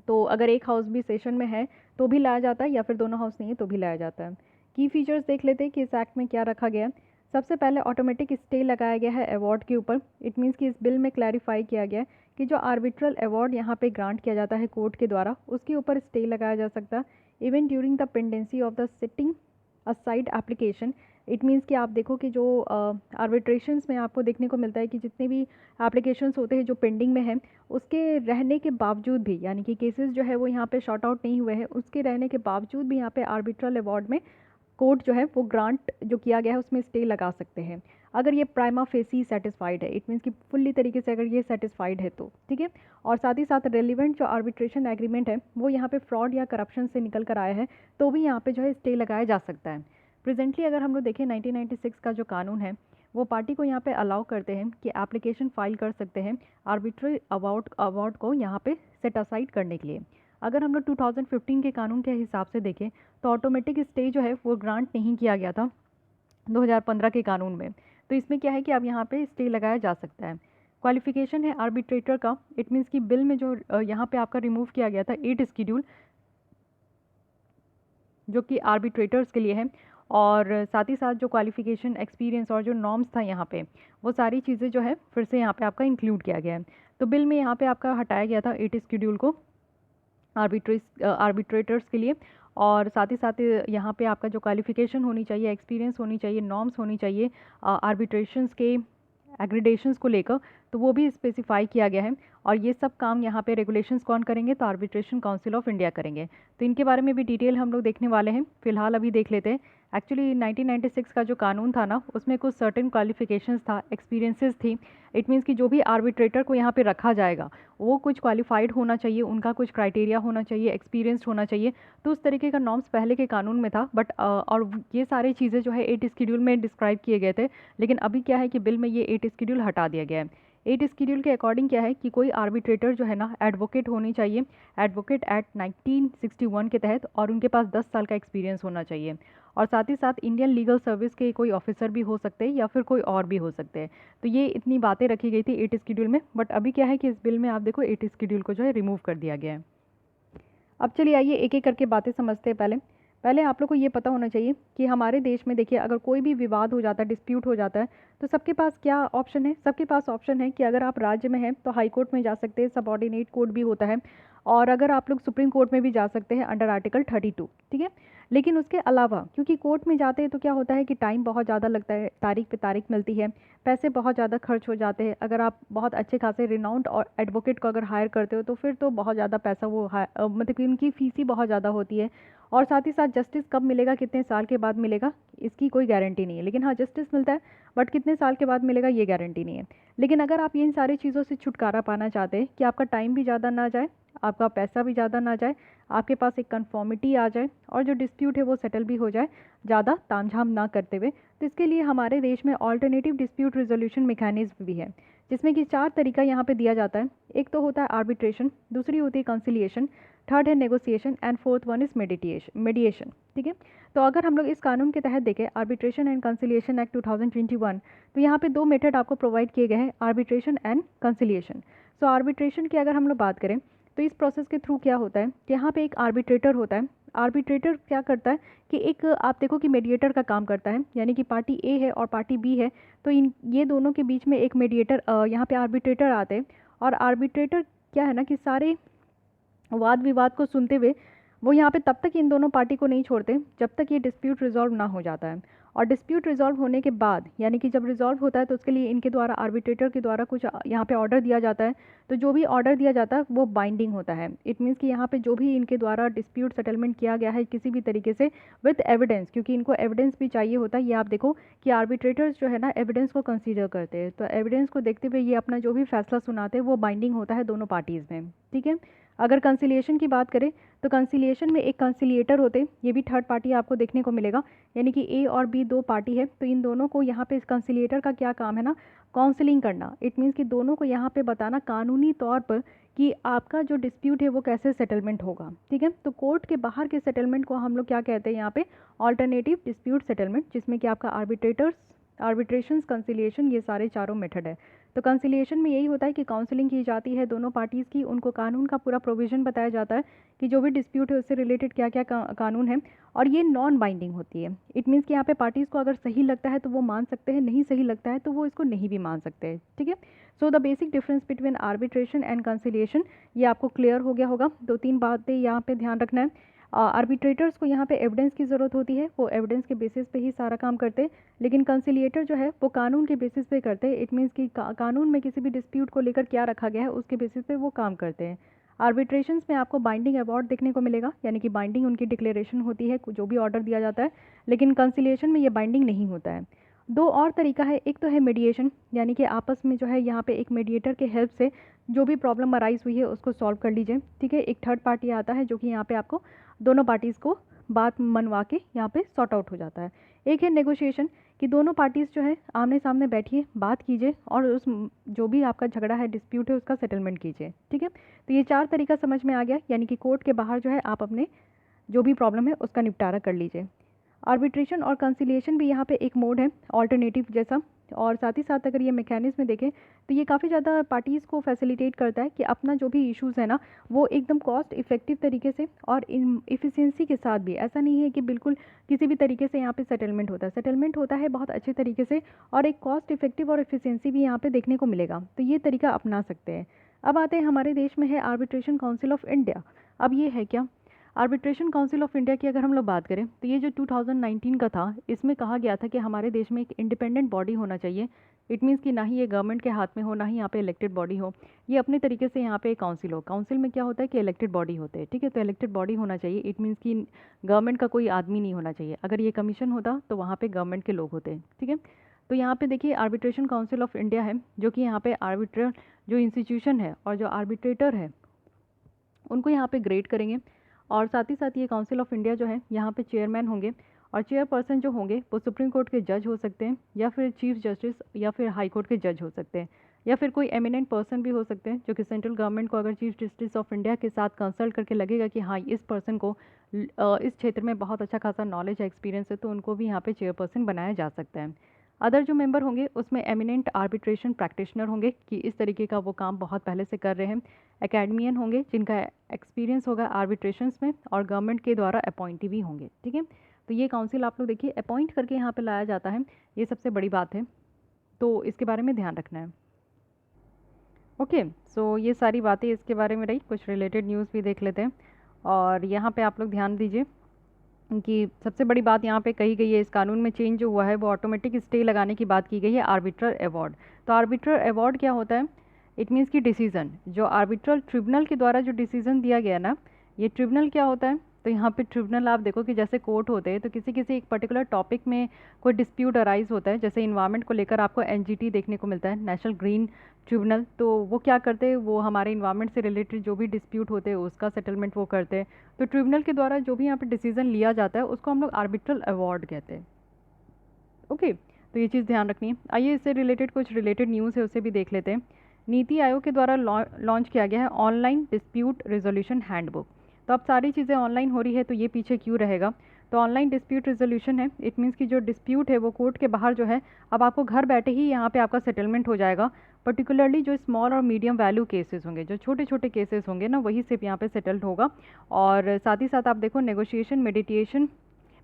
तो अगर एक हाउस भी सेशन में है तो भी लाया जाता है, या फिर दोनों हाउस नहीं है तो भी लाया जाता है। की फीचर्स देख लेते हैं कि इस एक्ट में क्या रखा गया है। सबसे पहले ऑटोमेटिक स्टे लगाया गया है अवार्ड के ऊपर। इट मीन्स कि इस बिल में क्लैरिफाई किया गया है कि जो आर्बिट्रल अवार्ड यहाँ पे ग्रांट किया जाता है कोर्ट के द्वारा, उसके ऊपर स्टे लगाया जा सकता है even during the pendency of the sitting aside application. It means कि आप देखो कि जो आर्बिट्रेशंस में आपको देखने को मिलता है कि जितने भी एप्लीकेशंस होते हैं जो पेंडिंग में हैं, उसके रहने के बावजूद भी, यानी कि केसेस जो है वो यहाँ पे शॉर्ट आउट नहीं हुए हैं, उसके रहने के बावजूद भी यहाँ पे आर्बिट्रल अवार्ड में कोर्ट जो है वो ग्रांट जो किया गया है उसमें स्टे लगा सकते हैं अगर ये प्राइमा फेसी सेटिस्फाइड है। इट मीन्स कि फुल्ली तरीके से अगर ये सेटिस्फाइड है तो ठीक है। और साथ ही साथ रेलिवेंट जो आर्बिट्रेशन एग्रीमेंट है वो यहाँ पे फ्रॉड या करप्शन से निकल कर आया है, तो भी यहाँ पे जो है स्टे लगाया जा सकता है। प्रेजेंटली अगर हम लोग देखें 1996 का जो कानून है वो पार्टी को यहाँ पे अलाउ करते हैं कि एप्लीकेशन फाइल कर सकते हैं आर्बिट्री अवार्ड को यहाँ पे सेट असाइड करने के लिए। अगर हम लोग 2015 के कानून के हिसाब से देखें तो ऑटोमेटिक स्टे जो है वो ग्रांट नहीं किया गया था 2015 के कानून में। तो इसमें क्या है कि अब यहाँ पे स्टे लगाया जा सकता है। क्वालिफिकेशन है आर्बिट्रेटर का। इट मीन्स कि बिल में जो यहाँ पे आपका रिमूव किया गया था 8 स्कीड्यूल जो कि आर्बिट्रेटर्स के लिए है, और साथ ही साथ जो क्वालिफिकेशन एक्सपीरियंस और जो नॉर्म्स था यहाँ पे वो सारी चीज़ें जो है फिर से यहाँ पे आपका इंक्लूड किया गया है। तो बिल में यहाँ पे आपका हटाया गया था 8 स्केड्यूल को आर्बिट्रेटर्स के लिए, और साथ ही साथ यहाँ पे आपका जो क्वालिफिकेशन होनी चाहिए, एक्सपीरियंस होनी चाहिए, नॉर्म्स होनी चाहिए आर्बिट्रेशंस के एग्रीडेशंस को लेकर, तो वो भी स्पेसिफाई किया गया है। और ये सब काम यहाँ पे रेगुलेशंस कौन करेंगे, तो आर्बिट्रेशन काउंसिल ऑफ इंडिया करेंगे। तो इनके बारे में भी डिटेल हम लोग देखने वाले हैं। फिलहाल अभी देख लेते हैं। एक्चुअली 1996 का जो कानून था ना उसमें कुछ सर्टेन क्वालिफिकेशंस था, एक्सपीरियंसेस थी। इट मीन्स कि जो भी आर्बिट्रेटर को यहाँ पे रखा जाएगा वो कुछ क्वालिफाइड होना चाहिए, उनका कुछ क्राइटेरिया होना चाहिए, एक्सपीरियंस्ड होना चाहिए। तो उस तरीके का नॉर्म्स पहले के कानून में था, बट और ये सारी चीज़ें जो है 8 स्केड्यूल में डिस्क्राइब किए गए थे। लेकिन अभी क्या है कि बिल में ये 8 स्केड्यूल हटा दिया गया है। 8 स्केड्यूल के अकॉर्डिंग क्या है कि कोई आर्बिट्रेटर जो है ना एडवोकेट होनी चाहिए, एडवोकेट एक्ट 1961 के तहत, और उनके पास 10 साल का एक्सपीरियंस होना चाहिए। और साथ ही साथ इंडियन लीगल सर्विस के कोई ऑफिसर भी हो सकते हैं या फिर कोई और भी हो सकते हैं। तो ये इतनी बातें रखी गई थी 8 स्केड्यूल में, बट अभी क्या है कि इस बिल में आप देखो 8 स्केड्यूल को जो है रिमूव कर दिया गया है। अब चलिए आइए एक एक करके बातें समझते हैं। पहले आप लोग को ये पता होना चाहिए कि हमारे देश में देखिए अगर कोई भी विवाद हो जाता है, डिस्प्यूट हो जाता है, तो सबके पास क्या ऑप्शन है, सबके पास ऑप्शन है कि अगर आप राज्य में हैं तो हाई कोर्ट में जा सकते हैं, सबऑर्डिनेट कोर्ट भी होता है। और अगर आप लोग सुप्रीम कोर्ट में भी जा सकते हैं अंडर आर्टिकल 32, ठीक है। लेकिन उसके अलावा क्योंकि कोर्ट में जाते हैं तो क्या होता है कि टाइम बहुत ज़्यादा लगता है, तारीख पे तारीख मिलती है, पैसे बहुत ज़्यादा खर्च हो जाते हैं। अगर आप बहुत अच्छे खासे रिनाउंड और एडवोकेट को अगर हायर करते हो तो फिर तो बहुत ज़्यादा पैसा वो मतलब कि उनकी फ़ीस ही बहुत ज़्यादा होती है। और साथ ही साथ जस्टिस कब मिलेगा, कितने साल के बाद मिलेगा, इसकी कोई गारंटी नहीं है। लेकिन हाँ, जस्टिस मिलता है, बट कितने साल के बाद मिलेगा ये गारंटी नहीं है। लेकिन अगर आप इन सारी चीज़ों से छुटकारा पाना चाहते हैं कि आपका टाइम भी ज़्यादा ना जाए, आपका पैसा भी ज़्यादा ना जाए, आपके पास एक कन्फर्मिटी आ जाए और जो डिस्प्यूट है वो सेटल भी हो जाए ज़्यादा तामझाम ना करते हुए, तो इसके लिए हमारे देश में ऑल्टरनेटिव डिस्प्यूट रिजोल्यूशन मैकेनिज्म भी है, जिसमें कि 4 तरीका यहाँ पे दिया जाता है। एक तो होता है आर्बिट्रेशन, दूसरी होती है कंसिलिएशन, थर्ड है negotiation and fourth one is मेडिएशन, ठीक है। तो अगर हम लोग इस कानून के तहत देखें आर्बिट्रेशन एंड कंसिलिएशन एक्ट 2021, तो यहाँ पे 2 मेथड आपको प्रोवाइड किए गए हैं, arbitration and conciliation. So arbitration की अगर हम लोग बात करें तो इस प्रोसेस के थ्रू क्या होता है कि यहाँ पे एक आर्बिट्रेटर होता है। आर्बिट्रेटर क्या करता है कि एक आप देखो कि मीडिएटर का काम करता है, यानी कि पार्टी ए है और पार्टी बी है, तो ये दोनों के बीच में एक मीडिएटर यहाँ पे आर्बिट्रेटर आते हैं। और आर्बिट्रेटर क्या है ना कि सारे वाद विवाद को सुनते हुए वो यहाँ पे तब तक इन दोनों पार्टी को नहीं छोड़ते जब तक ये डिस्प्यूट रिजॉल्व ना हो जाता है। और डिस्प्यूट रिजॉल्व होने के बाद यानी कि जब रिजॉल्व होता है तो उसके लिए इनके द्वारा आर्बिट्रेटर के द्वारा कुछ यहाँ पे ऑर्डर दिया जाता है। तो जो भी ऑर्डर दिया जाता है वो बाइंडिंग होता है। इट मीन्स कि यहाँ पे जो भी इनके द्वारा डिस्प्यूट सेटलमेंट किया गया है किसी भी तरीके से विद एविडेंस, क्योंकि इनको एविडेंस भी चाहिए होता है। ये आप देखो कि आर्बिट्रेटर्स जो है ना एविडेंस को कंसिडर करते हैं, तो एविडेंस को देखते हुए ये अपना जो भी फैसला सुनाते हैं वो बाइंडिंग होता है दोनों पार्टीज़ में, ठीक है। अगर कंसिलिएशन की बात करें तो कंसिलिएशन में एक कंसिलिएटर होते हैं, ये भी थर्ड पार्टी आपको देखने को मिलेगा, यानी कि ए और बी 2 पार्टी है, तो इन दोनों को यहाँ पे इस कंसिलिएटर का क्या काम है ना, काउंसलिंग करना। इट मीन्स कि दोनों को यहाँ पे बताना कानूनी तौर पर कि आपका जो डिस्प्यूट है वो कैसे सेटलमेंट होगा, ठीक है। तो कोर्ट के बाहर के सेटलमेंट को हम लोग क्या कहते हैं यहाँ पे, ऑल्टरनेटिव डिस्प्यूट सेटलमेंट, जिसमें कि आपका आर्बिट्रेशंस, कंसिलिएशन, ये सारे चारों मेथड है। तो कंसिलिएशन में यही होता है कि काउंसलिंग की जाती है दोनों पार्टीज़ की, उनको कानून का पूरा प्रोविज़न बताया जाता है कि जो भी डिस्प्यूट है उससे रिलेटेड क्या क्या कानून है, और ये नॉन बाइंडिंग होती है। इट मीन्स कि यहाँ पे पार्टीज़ को अगर सही लगता है तो वो मान सकते हैं, नहीं सही लगता है तो वो इसको नहीं भी मान सकते हैं, ठीक है। So the basic difference between arbitration and conciliation ये आपको क्लियर हो गया होगा। 2-3 बातें यहाँ पे ध्यान रखना है। आर्बिट्रेटर्स को यहाँ पे एविडेंस की ज़रूरत होती है, वो एविडेंस के बेसिस पे ही सारा काम करते हैं। लेकिन कंसिलिएटर जो है वो कानून के बेसिस पे करते हैं। इट मीन्स कि कानून में किसी भी डिस्प्यूट को लेकर क्या रखा गया है उसके बेसिस पे वो काम करते हैं। आर्बिट्रेशंस में आपको बाइंडिंग अवार्ड देखने को मिलेगा, यानी कि बाइंडिंग उनकी डिक्लेरेशन होती है जो भी ऑर्डर दिया जाता है। लेकिन कंसिलिएशन में ये बाइंडिंग नहीं होता है। 2 और तरीका है, एक तो है मीडिएशन, यानी कि आपस में जो है यहाँ पे एक मीडिएटर के हेल्प से जो भी प्रॉब्लम अराइज हुई है उसको सॉल्व कर लीजिए, ठीक है। एक थर्ड पार्टी आता है जो कि यहाँ पे आपको दोनों पार्टीज़ को बात मनवा के यहाँ पे सॉर्ट आउट हो जाता है। एक है नेगोशिएशन, कि दोनों पार्टीज़ जो है आमने सामने बैठिए, बात कीजिए और उस जो भी आपका झगड़ा है, डिस्प्यूट है, उसका सेटलमेंट कीजिए, ठीक है। तो ये 4 तरीका समझ में आ गया, यानी कि कोर्ट के बाहर जो है आप अपने जो भी प्रॉब्लम है उसका निपटारा कर लीजिए। आर्बिट्रेशन और कंसिलिएशन भी यहाँ पे एक मोड है ऑल्टरनेटिव जैसा, और साथ ही साथ अगर ये मैकेनिज्म देखें तो ये काफ़ी ज़्यादा पार्टीज़ को फैसिलिटेट करता है कि अपना जो भी इश्यूज़ है ना वो एकदम कॉस्ट इफ़ेक्टिव तरीके से और इफ़िशियंसी के साथ भी, ऐसा नहीं है कि बिल्कुल किसी भी तरीके से यहाँ पे सेटलमेंट होता है, सेटलमेंट होता है बहुत अच्छे तरीके से, और एक कॉस्ट इफ़ेक्टिव और इफ़िशियंसी भी यहाँ पे देखने को मिलेगा, तो ये तरीका अपना सकते हैं। अब आते हैं हमारे देश में है आर्बिट्रेशन काउंसिल ऑफ इंडिया। अब ये है क्या, आर्बिट्रेशन काउंसिल ऑफ इंडिया की अगर हम लोग बात करें तो ये जो 2019 का था, इसमें कहा गया था कि हमारे देश में एक इंडिपेंडेंट बॉडी होना चाहिए। इट मीन्स कि ना ही ये गवर्नमेंट के हाथ में हो, ना ही यहाँ पे इलेक्टेड बॉडी हो, ये अपने तरीके से यहाँ पे काउंसिल हो। काउंसिल में क्या होता है कि इलेक्टेड बॉडी होते हैं, ठीक है। तो इलेक्टेड बॉडी होना चाहिए, इट मीन्स कि गवर्नमेंट का कोई आदमी नहीं होना चाहिए। अगर ये कमीशन होता तो वहाँ पर गवर्नमेंट के लोग होते हैं, ठीक है। तो यहाँ पे देखिए आर्बिट्रेशन काउंसिल ऑफ इंडिया है, जो कि यहाँ पे आर्बिट्रेट जो इंस्टीट्यूशन है और जो आर्बिट्रेटर है उनको यहाँ पे ग्रेड करेंगे। और साथ ही साथ ये काउंसिल ऑफ इंडिया जो है यहाँ पे चेयरमैन होंगे, और चेयरपर्सन जो होंगे वो सुप्रीम कोर्ट के जज हो सकते हैं, या फिर चीफ जस्टिस, या फिर हाई कोर्ट के जज हो सकते हैं, या फिर कोई एमिनेंट पर्सन भी हो सकते हैं जो कि सेंट्रल गवर्नमेंट को अगर चीफ जस्टिस ऑफ इंडिया के साथ कंसल्ट करके लगेगा कि हाँ इस पर्सन को इस क्षेत्र में बहुत अच्छा खासा नॉलेज है, एक्सपीरियंस है, तो उनको भी यहाँ पे चेयरपर्सन बनाया जा सकता है। अदर जो मेंबर होंगे उसमें एमिनेंट आर्बिट्रेशन प्रैक्टिशनर होंगे कि इस तरीके का वो काम बहुत पहले से कर रहे हैं। एकेडमियन होंगे जिनका एक्सपीरियंस होगा आर्बिट्रेशंस में, और गवर्नमेंट के द्वारा अपॉइंटी भी होंगे, ठीक है। तो ये काउंसिल आप लोग देखिए अपॉइंट करके यहाँ पे लाया जाता है, ये सबसे बड़ी बात है, तो इसके बारे में ध्यान रखना है। ओके, सो ये सारी बातें इसके बारे में रही, कुछ रिलेटेड न्यूज़ भी देख लेते हैं। और यहाँ पे आप लोग ध्यान दीजिए कि सबसे बड़ी बात यहाँ पे कही गई है, इस कानून में चेंज जो हुआ है वो ऑटोमेटिक स्टे लगाने की बात की गई है आर्बिट्रल अवार्ड। तो आर्बिट्रल अवार्ड क्या होता है? इट मीन्स कि डिसीजन, जो आर्बिट्रल ट्रिब्यूनल के द्वारा जो डिसीजन दिया गया ना, ये ट्रिब्यूनल क्या होता है? तो यहाँ पे ट्रिब्यूनल आप देखो कि जैसे कोर्ट होते हैं, तो किसी किसी एक पर्टिकुलर टॉपिक में कोई डिस्प्यूट अराइज होता है, जैसे इन्वायरमेंट को लेकर आपको एनजीटी देखने को मिलता है, नेशनल ग्रीन ट्रिब्यूनल। तो वो क्या करते हैं, वो हमारे इन्वायरमेंट से रिलेटेड जो भी डिस्प्यूट होते हैं उसका सेटलमेंट वो करते हैं। तो ट्रिब्यूनल के द्वारा जो भी यहाँ पे डिसीजन लिया जाता है उसको हम लोग आर्बिट्रल अवार्ड कहते हैं। ओके, तो ये चीज़ ध्यान रखनी है। आइए इससे रिलेटेड कुछ रिलेटेड न्यूज़ है उसे भी देख लेते हैं। नीति आयोग के द्वारा लॉन्च किया गया है ऑनलाइन डिस्प्यूट रेजोल्यूशन हैंडबुक। तो अब सारी चीज़ें ऑनलाइन हो रही है, तो ये पीछे क्यों रहेगा? तो ऑनलाइन डिस्प्यूट रेजोल्यूशन है, इट मीन्स कि जो डिस्प्यूट है वो कोर्ट के बाहर जो है, अब आपको घर बैठे ही यहाँ पे आपका सेटलमेंट हो जाएगा। पर्टिकुलरली जो स्मॉल और मीडियम वैल्यू केसेस होंगे, जो छोटे छोटे केसेस होंगे ना, वही सिर्फ यहाँ पे सेटल्ड होगा। और साथ ही साथ आप देखो नेगोशिएशन,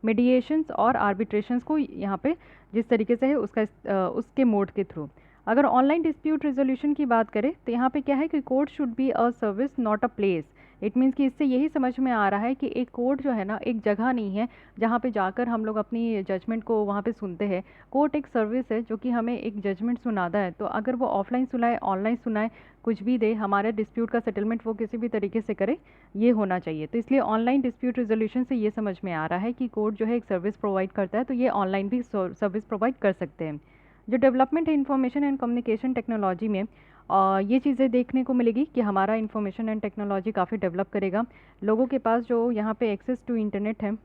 मीडिएशंस और आर्बिट्रेशंस को यहाँ पे जिस तरीके से है उसके मोड के थ्रू। अगर ऑनलाइन डिस्प्यूट रेजोल्यूशन की बात करें तो यहाँ पे क्या है कि court should be a service not a place. It means कि इससे यही समझ में आ रहा है कि एक कोर्ट जो है ना, एक जगह नहीं है जहाँ पे जाकर हम लोग अपनी जजमेंट को वहाँ पे सुनते हैं। कोर्ट एक सर्विस है जो कि हमें एक जजमेंट सुनाता है, तो अगर वो ऑफलाइन सुनाए, ऑनलाइन सुनाए, कुछ भी दे, हमारे डिस्प्यूट का सेटलमेंट वो किसी भी तरीके से करे, ये होना चाहिए। तो इसलिए ऑनलाइन डिस्प्यूट रेजोल्यूशन से ये समझ में आ रहा है कि कोर्ट जो है एक सर्विस प्रोवाइड करता है, तो ये ऑनलाइन भी सर्विस प्रोवाइड कर सकते हैं। जो डेवलपमेंट है इंफॉर्मेशन एंड कम्युनिकेशन टेक्नोलॉजी में, ये चीज़ें देखने को मिलेगी कि हमारा इंफॉर्मेशन एंड टेक्नोलॉजी काफ़ी डेवलप करेगा। लोगों के पास जो यहाँ पे एक्सेस टू इंटरनेट है,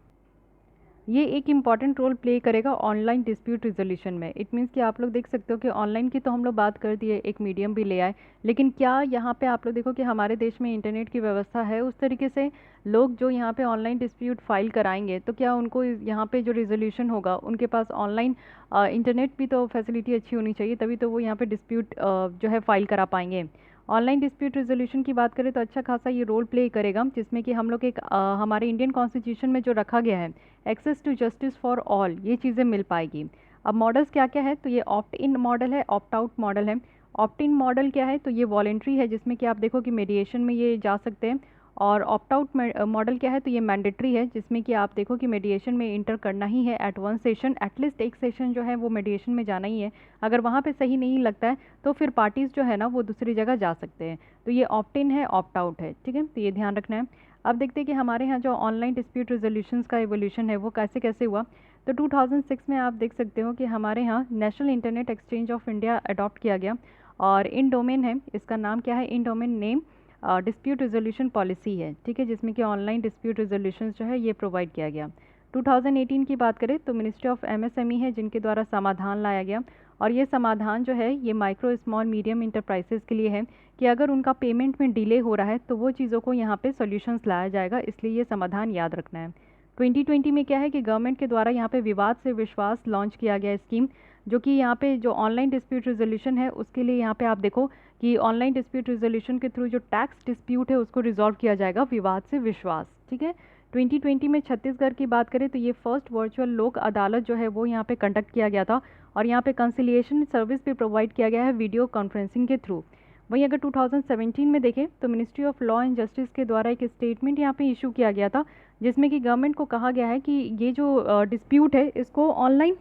ये एक इम्पॉर्टेंट रोल प्ले करेगा ऑनलाइन डिस्प्यूट रिजोल्यूशन में। इट मीन्स कि आप लोग देख सकते हो कि ऑनलाइन की तो हम लोग बात कर दिए, एक मीडियम भी ले आए, लेकिन क्या यहाँ पे आप लोग देखो कि हमारे देश में इंटरनेट की व्यवस्था है उस तरीके से? लोग जो यहाँ पे ऑनलाइन डिस्प्यूट फाइल कराएंगे, तो क्या उनको यहाँ पे जो रिजोल्यूशन होगा, उनके पास ऑनलाइन इंटरनेट भी तो फैसिलिटी अच्छी होनी चाहिए, तभी तो वो यहाँ पे डिस्प्यूट जो है फाइल करा पाएंगे। ऑनलाइन डिस्प्यूट रेजोल्यूशन की बात करें तो अच्छा खासा ये रोल प्ले करेगा, जिसमें कि हम लोग एक हमारे इंडियन कॉन्स्टिट्यूशन में जो रखा गया है, access to justice for all, ये चीज़ें मिल पाएगी। अब मॉडल्स क्या क्या है, तो ये ऑप्ट इन मॉडल है, ऑप्ट आउट मॉडल है। ऑप्ट इन मॉडल क्या है, तो ये वॉलेंट्री है, जिसमें कि आप देखो कि मीडिएशन में ये जा सकते हैं। और ऑप्ट आउट मॉडल क्या है, तो ये मैंडेटरी है, जिसमें कि आप देखो कि मीडिएशन में इंटर करना ही है एट वन सेशन, एटलीस्ट एक सेशन जो है वो मीडिएशन में जाना ही है। अगर वहाँ पे सही नहीं लगता है तो फिर पार्टीज़ जो है ना वो दूसरी जगह जा सकते हैं। तो ये ऑप्ट इन है, ऑप्ट आउट है, ठीक है, तो ये ध्यान रखना है। अब देखते हैं कि हमारे यहाँ जो ऑनलाइन डिस्प्यूट रेजोल्यूशंस का एवोल्यूशन है वो कैसे कैसे हुआ। तो 2006 में आप देख सकते हो कि हमारे यहाँ national internet exchange of India adopt किया गया, और इन डोमेन है, इसका नाम क्या है, in domain name dispute resolution policy है, ठीक है, जिसमें कि ऑनलाइन डिस्प्यूट रेजोल्यूशन जो है ये प्रोवाइड किया गया। 2018 की बात करें तो मिनिस्ट्री ऑफ एमएसएमई है जिनके द्वारा समाधान लाया गया, और ये समाधान जो है ये माइक्रो स्मॉल मीडियम इंटरप्राइजेस के लिए है कि अगर उनका पेमेंट में डिले हो रहा है तो वो चीज़ों को यहाँ पे सॉल्यूशंस लाया जाएगा, इसलिए ये समाधान याद रखना है। 2020 में क्या है कि गवर्नमेंट के द्वारा यहाँ पे विवाद से विश्वास लॉन्च किया गया स्कीम, जो कि यहाँ पे जो ऑनलाइन डिस्प्यूट रेजोल्यूशन है उसके लिए यहाँ पे आप देखो कि ऑनलाइन डिस्प्यूट रेजोल्यूशन के थ्रू जो टैक्स डिस्प्यूट है उसको रिजॉल्व किया जाएगा विवाद से विश्वास, ठीक है। 2020 में छत्तीसगढ़ की बात करें तो ये फर्स्ट वर्चुअल लोक अदालत जो है वो यहाँ पे कंडक्ट किया गया था, और यहाँ पे कंसिलिएशन सर्विस भी प्रोवाइड किया गया है वीडियो कॉन्फ्रेंसिंग के थ्रू। वहीं अगर 2017 में देखें तो ministry of law and justice के द्वारा एक स्टेटमेंट यहाँ पे इशू किया गया था, जिसमें कि गवर्नमेंट को कहा गया है कि ये जो डिस्प्यूट है इसको ऑनलाइन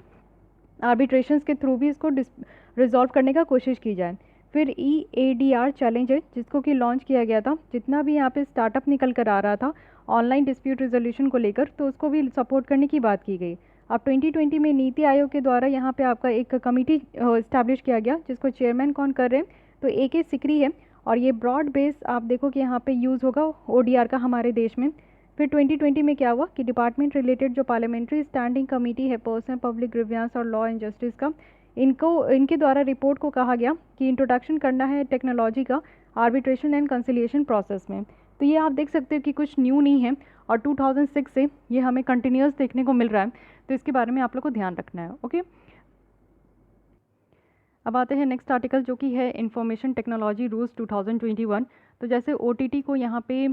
आर्बिट्रेशंस के थ्रू भी इसको रिजॉल्व करने का कोशिश की जाए। फिर EADR चैलेंज है जिसको कि लॉन्च किया गया था, जितना भी यहाँ पे स्टार्टअप निकल कर आ रहा था ऑनलाइन डिस्प्यूट रेजोल्यूशन को लेकर, तो उसको भी सपोर्ट करने की बात की गई। अब 2020 में नीति आयोग के द्वारा यहाँ पे आपका एक कमेटी इस्टेब्लिश किया गया, जिसको चेयरमैन कौन कर रहे हैं, तो AK सिकरी है, और ये ब्रॉड बेस आप देखो कि यहाँ पे यूज़ होगा ODR का हमारे देश में। फिर 2020 में क्या हुआ कि डिपार्टमेंट रिलेटेड जो पार्लियामेंट्री स्टैंडिंग कमेटी है पर्सनल पब्लिक ग्रीवियंस और लॉ एंड जस्टिस का, इनके द्वारा रिपोर्ट को कहा गया कि इंट्रोडक्शन करना है टेक्नोलॉजी का आर्बिट्रेशन एंड कंसिलिएशन प्रोसेस में। तो ये आप देख सकते हो कि कुछ न्यू नहीं है, और 2006 से ये हमें कंटिन्यूस देखने को मिल रहा है, तो इसके बारे में आप लोग को ध्यान रखना है। ओके, अब आते हैं नेक्स्ट आर्टिकल जो कि है इंफॉर्मेशन टेक्नोलॉजी रूल्स 2021। तो जैसे OTT को यहाँ पे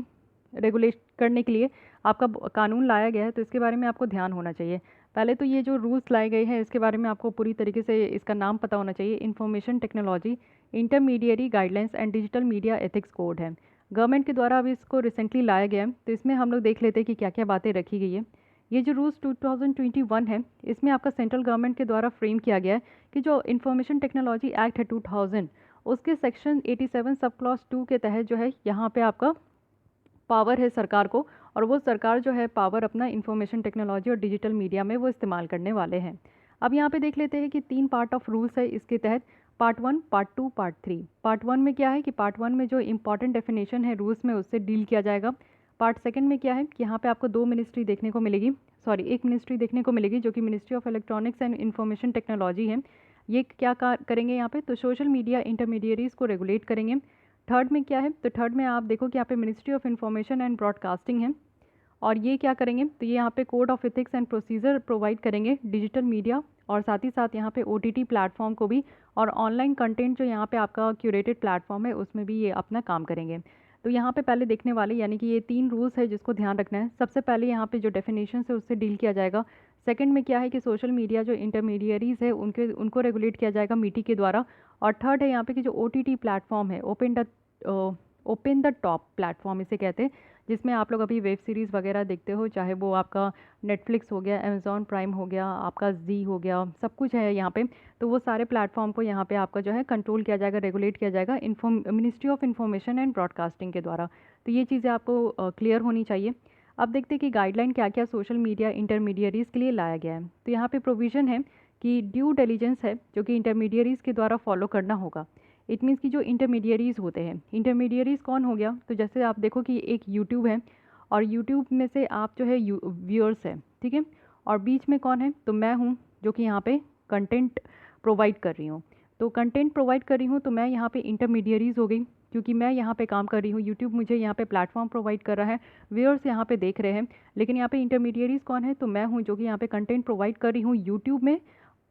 रेगुलेट करने के लिए आपका कानून लाया गया है, तो इसके बारे में आपको ध्यान होना चाहिए। पहले तो ये जो रूल्स लाए गए हैं इसके बारे में आपको पूरी तरीके से इसका नाम पता होना चाहिए। Information technology intermediary guidelines and digital media ethics code है। गवर्नमेंट के द्वारा अभी इसको रिसेंटली लाया गया है, तो इसमें हम लोग देख लेते हैं कि क्या क्या बातें रखी गई है। ये जो रूल्स 2021 है, इसमें आपका सेंट्रल गवर्नमेंट के द्वारा फ्रेम किया गया है कि जो इंफॉर्मेशन टेक्नोलॉजी एक्ट है 2000, उसके सेक्शन 87 सब क्लॉज 2 के तहत जो है यहाँ पे आपका पावर है सरकार को, और वो सरकार जो है पावर अपना इंफॉर्मेशन टेक्नोलॉजी और डिजिटल मीडिया में वो इस्तेमाल करने वाले हैं। अब यहाँ पे देख लेते हैं कि 3 पार्ट ऑफ रूल्स है इसके तहत, पार्ट 1, पार्ट 2, पार्ट 3। पार्ट 1 में क्या है कि पार्ट 1 में जो इंपॉर्टेंट डेफिनेशन है रूल्स में उससे डील किया जाएगा। पार्ट 2 में क्या है कि यहाँ पे आपको 2 मिनिस्ट्री देखने को मिलेगी, सॉरी 1 मिनिस्ट्री देखने को मिलेगी जो कि ministry of electronics and information technology है। ये क्या करेंगे यहाँ पे, तो सोशल मीडिया इंटरमीडिएरीज को रेगुलेट करेंगे। थर्ड में क्या है, तो थर्ड में आप देखो कि यहाँ पे ministry of information and broadcasting है, और ये क्या करेंगे, तो ये यहाँ पे code of ethics and procedure provide करेंगे डिजिटल मीडिया, और साथ ही साथ यहाँ पे ओटीटी प्लेटफॉर्म को भी, और ऑनलाइन कंटेंट जो यहाँ पे आपका क्यूरेटेड प्लेटफॉर्म है उसमें भी ये अपना काम करेंगे। तो यहाँ पे पहले देखने वाले यानी कि ये 3 रूल्स है जिसको ध्यान रखना है। सबसे पहले यहाँ पे जो डेफिनेशन है उससे डील किया जाएगा। सेकंड में क्या है कि सोशल मीडिया जो इंटरमीडियरीज है उनको रेगुलेट किया जाएगा मीटी के द्वारा। और थर्ड है यहाँ पे कि जो ओटीटी प्लेटफॉर्म है, ओपन द टॉप प्लेटफॉर्म इसे कहते हैं, जिसमें आप लोग अभी वेब सीरीज़ वगैरह देखते हो, चाहे वो आपका नेटफ्लिक्स हो गया, अमेज़ॉन प्राइम हो गया, आपका जी हो गया, सब कुछ है यहाँ पे। तो वो सारे प्लेटफॉर्म को यहाँ पे आपका जो है कंट्रोल किया जाएगा, रेगुलेट किया जाएगा ministry of information and broadcasting के द्वारा। तो ये चीज़ें आपको क्लियर होनी चाहिए। अब देखते हैं कि गाइडलाइन क्या क्या सोशल मीडिया इंटरमीडियरीज़ के लिए लाया गया है। तो यहाँ पे प्रोविज़न है कि ड्यू डिलिजेंस है जो कि इंटरमीडियरीज़ के द्वारा फॉलो करना होगा। इट मीन्स कि जो इंटरमीडियरीज़ होते हैं, इंटरमीडियरीज़ कौन हो गया, तो जैसे आप देखो कि एक यूट्यूब है, और यूट्यूब में से आप जो है व्यूअर्स है, ठीक है, और बीच में कौन है, तो मैं हूँ जो कि यहाँ पे कंटेंट प्रोवाइड कर रही हूँ। तो कंटेंट प्रोवाइड कर रही हूँ तो मैं यहाँ पे इंटरमीडियरीज़ हो गई, क्योंकि मैं यहाँ पे काम कर रही हूँ, यूट्यूब मुझे यहाँ पे प्लेटफॉर्म प्रोवाइड कर रहा है, व्यूअर्स यहाँ पे देख रहे हैं, लेकिन यहाँ पे इंटरमीडियरीज़ कौन है, तो मैं हूँ जो कि यहाँ पे कंटेंट प्रोवाइड कर रही हूँ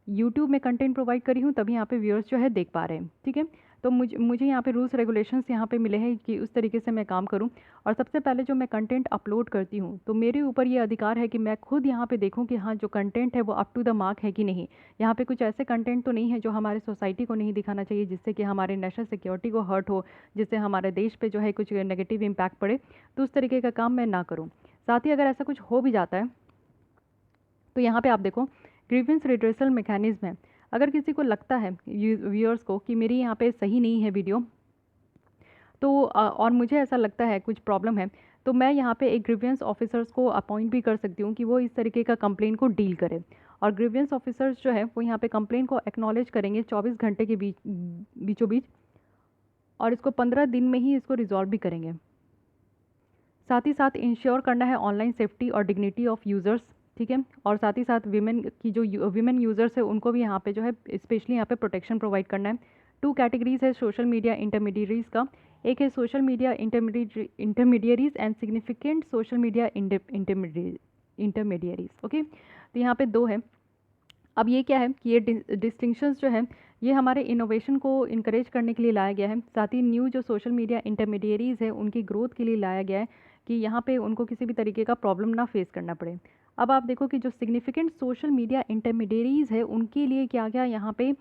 यूट्यूब में कंटेंट प्रोवाइड करी हूँ, तभी यहाँ पे व्यूअर्स जो है देख पा रहे हैं, ठीक है। तो मुझे यहाँ पे रूल्स रेगुलेशंस यहाँ पे मिले हैं कि उस तरीके से मैं काम करूँ। और सबसे पहले जो मैं कंटेंट अपलोड करती हूँ तो मेरे ऊपर ये अधिकार है कि मैं खुद यहाँ पे देखूँ कि हाँ जो कंटेंट है वो अप टू द मार्क है कि नहीं। यहाँ पे कुछ ऐसे कंटेंट तो नहीं है जो हमारे सोसाइटी को नहीं दिखाना चाहिए, जिससे कि हमारे नेशनल सिक्योरिटी को हर्ट हो, जिससे हमारे देश पर जो है कुछ नेगेटिव इम्पैक्ट पड़े, तो उस तरीके का काम मैं ना करूँ। साथ ही अगर ऐसा कुछ हो भी जाता है तो यहाँ पे आप देखो ग्रीवेंस रिड्रेसल मैकेनिज्म है। अगर किसी को लगता है व्यूअर्स को कि मेरी यहाँ पे सही नहीं है वीडियो, तो और मुझे ऐसा लगता है कुछ प्रॉब्लम है, तो मैं यहाँ पे एक ग्रीवेंस ऑफिसर्स को अपॉइंट भी कर सकती हूँ कि वो इस तरीके का कंप्लेन को डील करे। और ग्रीवेंस ऑफिसर्स जो है वो यहाँ पे कंप्लेन को एक्नॉलेज करेंगे 24 घंटे के बीचों बीच, और इसको 15 दिन में ही इसको रिजॉल्व भी करेंगे। साथ ही साथ इंश्योर करना है ऑनलाइन सेफ्टी और डिग्निटी ऑफ यूज़र्स, ठीक है। और साथ ही साथ वीमेन की जो वीमेन यूज़र्स है उनको भी यहाँ पे जो है स्पेशली यहाँ पे प्रोटेक्शन प्रोवाइड करना है। 2 कैटेगरीज है सोशल मीडिया इंटरमीडियरीज़ का, एक है social media intermediaries and significant social media intermediaries, okay. तो यहाँ पे 2 है। अब ये क्या है कि ये डिस्टिंक्शंस जो है ये हमारे इनोवेशन को इनकरेज करने के लिए लाया गया है। साथ ही न्यू जो सोशल मीडिया इंटरमीडियरीज़ है उनकी ग्रोथ के लिए लाया गया है कि यहाँ पे उनको किसी भी तरीके का प्रॉब्लम ना फेस करना पड़े। अब आप देखो कि जो सिग्निफिकेंट सोशल मीडिया इंटरमीडियरीज़ है उनके लिए क्या क्या यहाँ पे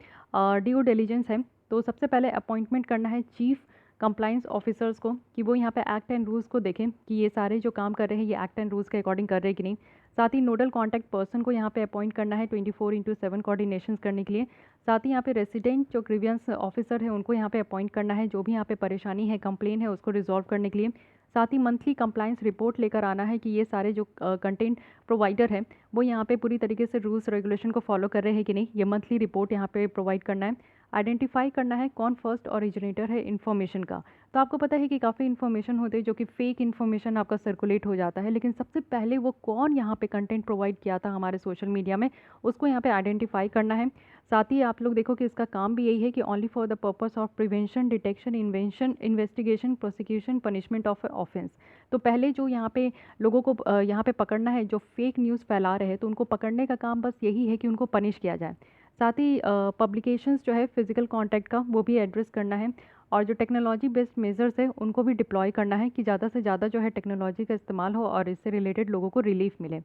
ड्यू डिलिजेंस है। तो सबसे पहले अपॉइंटमेंट करना है चीफ कंप्लाइंस ऑफिसर्स को कि वो यहाँ पे एक्ट एंड रूल्स को देखें कि ये सारे जो काम कर रहे हैं ये एक्ट एंड रूल्स के अकॉर्डिंग कर रहे हैं कि नहीं। साथ ही नोडल कॉन्टैक्ट पर्सन को यहाँ पे अपॉइंट करना है 24/7 कोऑर्डिनेशंस करने के लिए। साथ ही यहाँ पे रेसिडेंट जो ग्रीवियंस ऑफिसर है उनको यहाँ पे अपॉइंट करना है जो भी यहाँ पे परेशानी है, कंप्लेन है, उसको रिजॉल्व करने के लिए। साथ ही मंथली कंप्लाइंस रिपोर्ट लेकर आना है कि ये सारे जो कंटेंट प्रोवाइडर हैं वो यहाँ पे पूरी तरीके से रूल्स रेगुलेशन को फॉलो कर रहे हैं कि नहीं, ये मंथली रिपोर्ट यहाँ पे प्रोवाइड करना है। आइडेंटिफाई करना है कौन फर्स्ट ओरिजिनेटर है इन्फॉर्मेशन का। तो आपको पता है कि काफ़ी इन्फॉर्मेशन होते हैं जो कि फेक इन्फॉर्मेशन आपका सर्कुलेट हो जाता है, लेकिन सबसे पहले वो कौन यहाँ पे कंटेंट प्रोवाइड किया था हमारे सोशल मीडिया में, उसको यहाँ पे आइडेंटिफाई करना है। साथ ही आप लोग देखो कि इसका काम भी यही है कि only for the purpose of prevention, detection, investigation, prosecution, punishment of offence. तो पहले जो यहाँ पे लोगों को यहाँ पे पकड़ना है जो फेक न्यूज़ फैला रहे हैं, तो उनको पकड़ने का काम बस यही है कि उनको पनिश किया जाए। साथ ही पब्लिकेशंस जो है फिजिकल कांटेक्ट का वो भी एड्रेस करना है, और जो टेक्नोलॉजी बेस्ड मेजर्स है उनको भी डिप्लॉय करना है कि ज़्यादा से ज़्यादा जो है टेक्नोलॉजी का इस्तेमाल हो और इससे रिलेटेड लोगों को रिलीफ मिले।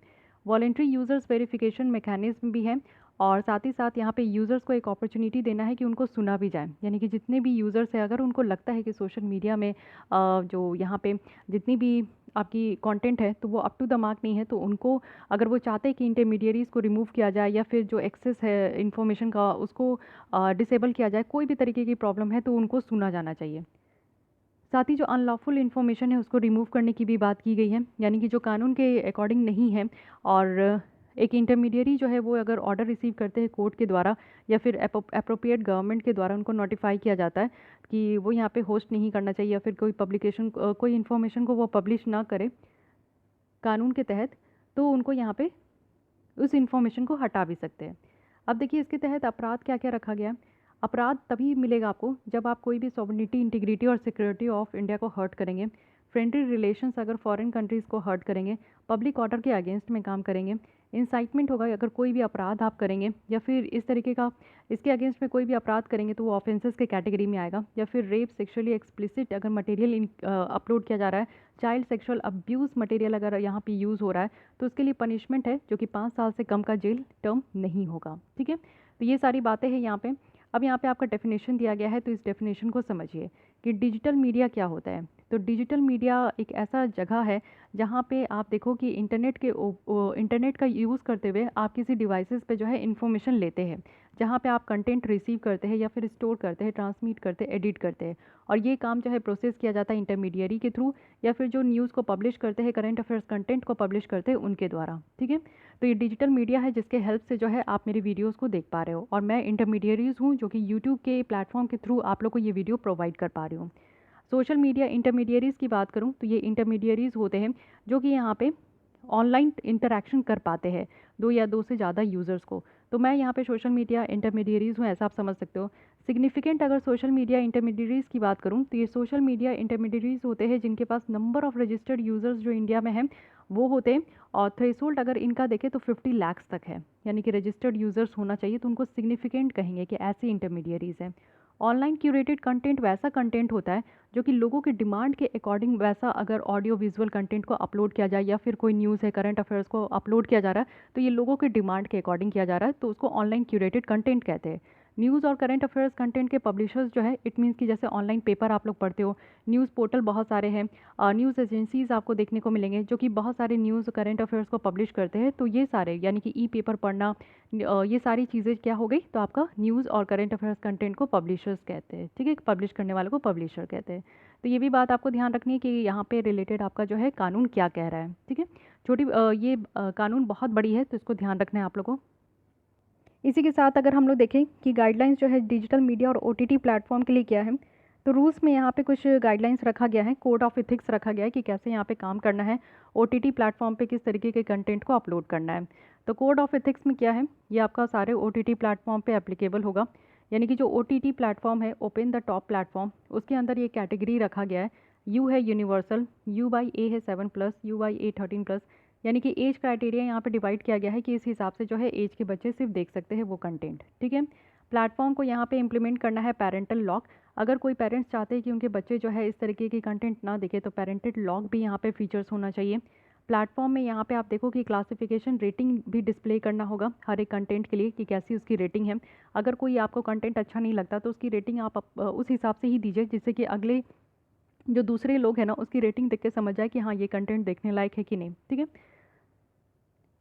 वॉलेंट्री यूज़र्स वेरिफिकेशन मैकेनिज्म भी है, और साथ ही साथ यहाँ पे यूज़र्स को एक अपॉर्चुनिटी देना है कि उनको सुना भी जाए। यानी कि जितने भी यूज़र्स हैं, अगर उनको लगता है कि सोशल मीडिया में जो यहाँ पे जितनी भी आपकी कंटेंट है तो वो अप टू द मार्क नहीं है, तो उनको, अगर वो चाहते हैं कि इंटरमीडियरीज़ को रिमूव किया जाए या फिर जो एक्सेस है इन्फॉर्मेशन का उसको डिसेबल किया जाए, कोई भी तरीके की प्रॉब्लम है तो उनको सुना जाना चाहिए। साथ ही जो अनलॉफुल इन्फॉर्मेशन है उसको रिमूव करने की भी बात की गई है, यानी कि जो कानून के अकॉर्डिंग नहीं है, और एक इंटरमीडियरी जो है वो अगर ऑर्डर रिसीव करते हैं कोर्ट के द्वारा या फिर अप्रोप्रिएट गवर्नमेंट के द्वारा उनको नोटिफाई किया जाता है कि वो यहाँ पे होस्ट नहीं करना चाहिए या फिर कोई पब्लिकेशन कोई इन्फॉर्मेशन को वो पब्लिश ना करे कानून के तहत, तो उनको यहाँ पे उस इन्फॉर्मेशन को हटा भी सकते हैं। अब देखिए इसके तहत अपराध क्या क्या रखा गया है। अपराध तभी मिलेगा आपको जब आप कोई भी सॉवरेनिटी, इंटीग्रिटी और सिक्योरिटी ऑफ इंडिया को हर्ट करेंगे, फ्रेंडली रिलेशंस अगर फॉरेन कंट्रीज़ को हर्ट करेंगे, पब्लिक ऑर्डर के अगेंस्ट में काम करेंगे, इंसाइटमेंट होगा अगर कोई भी अपराध आप करेंगे, या फिर इस तरीके का इसके अगेंस्ट में कोई भी अपराध करेंगे तो वो ऑफेंसेस के कैटेगरी में आएगा, या फिर रेप, सेक्सुअली एक्सप्लिसिट अगर मटेरियल अपलोड किया जा रहा है, चाइल्ड सेक्सुअल अब्यूज़ मटेरियल अगर यहाँ पे यूज़ हो रहा है तो उसके लिए पनिशमेंट है जो कि 5 साल से कम का जेल टर्म नहीं होगा। ठीक है, तो ये सारी बातें हैं यहाँ पे। अब यहाँ पे आपका डेफिनेशन दिया गया है, तो इस डेफिनेशन को समझिए कि डिजिटल मीडिया क्या होता है। तो डिजिटल मीडिया एक ऐसा जगह है जहाँ पे आप देखो कि इंटरनेट का यूज़ करते हुए आप किसी डिवाइसेस पे जो है इन्फॉर्मेशन लेते हैं, जहाँ पे आप कंटेंट रिसीव करते हैं या फिर स्टोर करते हैं, ट्रांसमिट करते हैं, एडिट करते हैं, और ये काम जो है प्रोसेस किया जाता है इंटरमीडियरी के थ्रू, या फिर जो न्यूज़ को पब्लिश करते हैं, करंट अफेयर्स कंटेंट को पब्लिश करते हैं उनके द्वारा। ठीक है, तो ये डिजिटल मीडिया है जिसके हेल्प से जो है आप मेरे वीडियोस को देख पा रहे हो, और मैं इंटरमीडियरीज हूँ जो कि यूट्यूब के प्लेटफॉर्म के थ्रू आप लोग को ये वीडियो प्रोवाइड कर पा रही हूँ। सोशल मीडिया इंटरमीडियरीज़ की बात करूँ तो ये इंटरमीडियरीज़ होते हैं जो कि यहाँ पे ऑनलाइन इंटरेक्शन कर पाते हैं दो या दो से ज़्यादा यूज़र्स को। तो मैं यहाँ पे सोशल मीडिया इंटरमीडियरीज़ हूँ, ऐसा आप समझ सकते हो। सिग्निफिकेंट अगर सोशल मीडिया इंटरमीडियरीज़ की बात करूँ तो ये सोशल मीडिया इंटरमीडियरीज़ होते हैं जिनके पास नंबर ऑफ़ रजिस्टर्ड यूज़र्स जो इंडिया में हैं वो होते हैं, और थ्रेशोल्ड अगर इनका देखें तो 50 लाख तक है, यानी कि रजिस्टर्ड यूज़र्स होना चाहिए, तो उनको सिग्निफिकेंट कहेंगे कि ऐसे इंटरमीडियरीज़ हैं। ऑनलाइन क्यूरेटेड कंटेंट वैसा कंटेंट होता है जो कि लोगों के डिमांड के अकॉर्डिंग, वैसा अगर ऑडियो विजुअल कंटेंट को अपलोड किया जाए या फिर कोई न्यूज़ है, करंट अफेयर्स को अपलोड किया जा रहा है तो ये लोगों के डिमांड के अकॉर्डिंग किया जा रहा है, तो उसको ऑनलाइन क्यूरेटेड कंटेंट कहते हैं। न्यूज़ और करंट अफेयर्स कंटेंट के पब्लिशर्स जो है, इट मीन्स कि जैसे ऑनलाइन पेपर आप लोग पढ़ते हो, न्यूज़ पोर्टल बहुत सारे हैं, न्यूज़ एजेंसीज़ आपको देखने को मिलेंगे जो कि बहुत सारे न्यूज़ करंट अफेयर्स को पब्लिश करते हैं, तो ये सारे यानी कि ई पेपर पढ़ना, ये सारी चीज़ें क्या हो गई, तो आपका न्यूज़ और करंट अफेयर्स कंटेंट को पब्लिशर्स कहते हैं। ठीक है, पब्लिश करने वाले को पब्लिशर कहते हैं। तो ये भी बात आपको ध्यान रखनी है कि यहाँ पे रिलेटेड आपका जो है कानून क्या कह रहा है। ठीक है, ये कानून बहुत बड़ी है तो इसको ध्यान रखना है आप लोगों को। इसी के साथ अगर हम लोग देखें कि गाइडलाइंस जो है डिजिटल मीडिया और ओटीटी प्लेटफॉर्म के लिए क्या है, तो रूल्स में यहाँ पे कुछ गाइडलाइंस रखा गया है, कोड ऑफ एथिक्स रखा गया है कि कैसे यहाँ पे काम करना है, ओटीटी प्लेटफॉर्म पे किस तरीके के कंटेंट को अपलोड करना है। तो कोड ऑफ एथिक्स में क्या है, ये आपका सारे ओटीटी प्लेटफॉर्म पे एप्लीकेबल होगा, यानी कि जो ओटीटी प्लेटफॉर्म है, ओपन द टॉप प्लेटफॉर्म, उसके अंदर ये कैटेगरी रखा गया है। यू है यूनिवर्सल, U/A है 7+, U/A 13+, यानी कि एज क्राइटेरिया यहाँ पे डिवाइड किया गया है कि इस हिसाब से जो है एज के बच्चे सिर्फ देख सकते हैं वो कंटेंट। ठीक है, प्लेटफॉर्म को यहाँ पे इम्प्लीमेंट करना है पेरेंटल लॉक। अगर कोई पेरेंट्स चाहते हैं कि उनके बच्चे जो है इस तरीके की कंटेंट ना देखे तो पेरेंटल लॉक भी यहाँ पे फीचर्स होना चाहिए। प्लेटफॉर्म में यहाँ पे आप देखो कि क्लासिफिकेशन रेटिंग भी डिस्प्ले करना होगा हर एक कंटेंट के लिए कि कैसी उसकी रेटिंग है। अगर कोई आपको कंटेंट अच्छा नहीं लगता तो उसकी रेटिंग आप उस हिसाब से ही दीजिए, जिससे कि अगले जो दूसरे लोग हैं ना उसकी रेटिंग देख के समझ जाए कि हाँ ये कंटेंट देखने लायक है कि नहीं। ठीक है,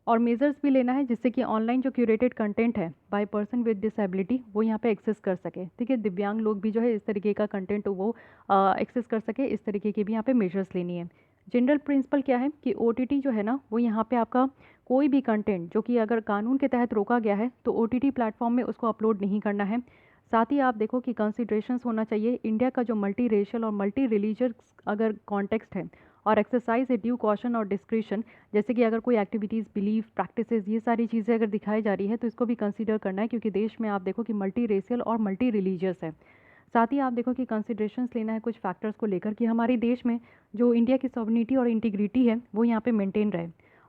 और मेजर्स भी लेना है जिससे कि ऑनलाइन जो क्यूरेटेड कंटेंट है बाय पर्सन विद डिसेबिलिटी वो यहाँ पे एक्सेस कर सके। ठीक है, दिव्यांग लोग भी जो है इस तरीके का कंटेंट वो एक्सेस कर सके, इस तरीके की भी यहाँ पे मेजर्स लेनी है। जनरल प्रिंसिपल क्या है कि ओटीटी जो है ना वो यहाँ पे आपका कोई भी कंटेंट जो कि अगर कानून के तहत रोका गया है तो ओटीटी प्लेटफॉर्म में उसको अपलोड नहीं करना है। साथ ही आप देखो कि कंसिडरेशंस होना चाहिए, इंडिया का जो मल्टी रेशियल और मल्टी रिलीजियस अगर कॉन्टेक्स्ट है, और एक्सरसाइज ए ड्यू कॉशन और डिस्क्रिशन, जैसे कि अगर कोई एक्टिविटीज़, बिलीफ, प्रैक्टिसेस, ये सारी चीज़ें अगर दिखाई जा रही है तो इसको भी कंसीडर करना है, क्योंकि देश में आप देखो कि मल्टी रेशियल और मल्टी रिलीजियस है। साथ ही आप देखो कि कंसिडरेशंस लेना है कुछ फैक्टर्स को लेकर कि हमारे देश में जो इंडिया की सॉवरेनिटी और इंटीग्रिटी है वो यहाँ पे मेंटेन रहे,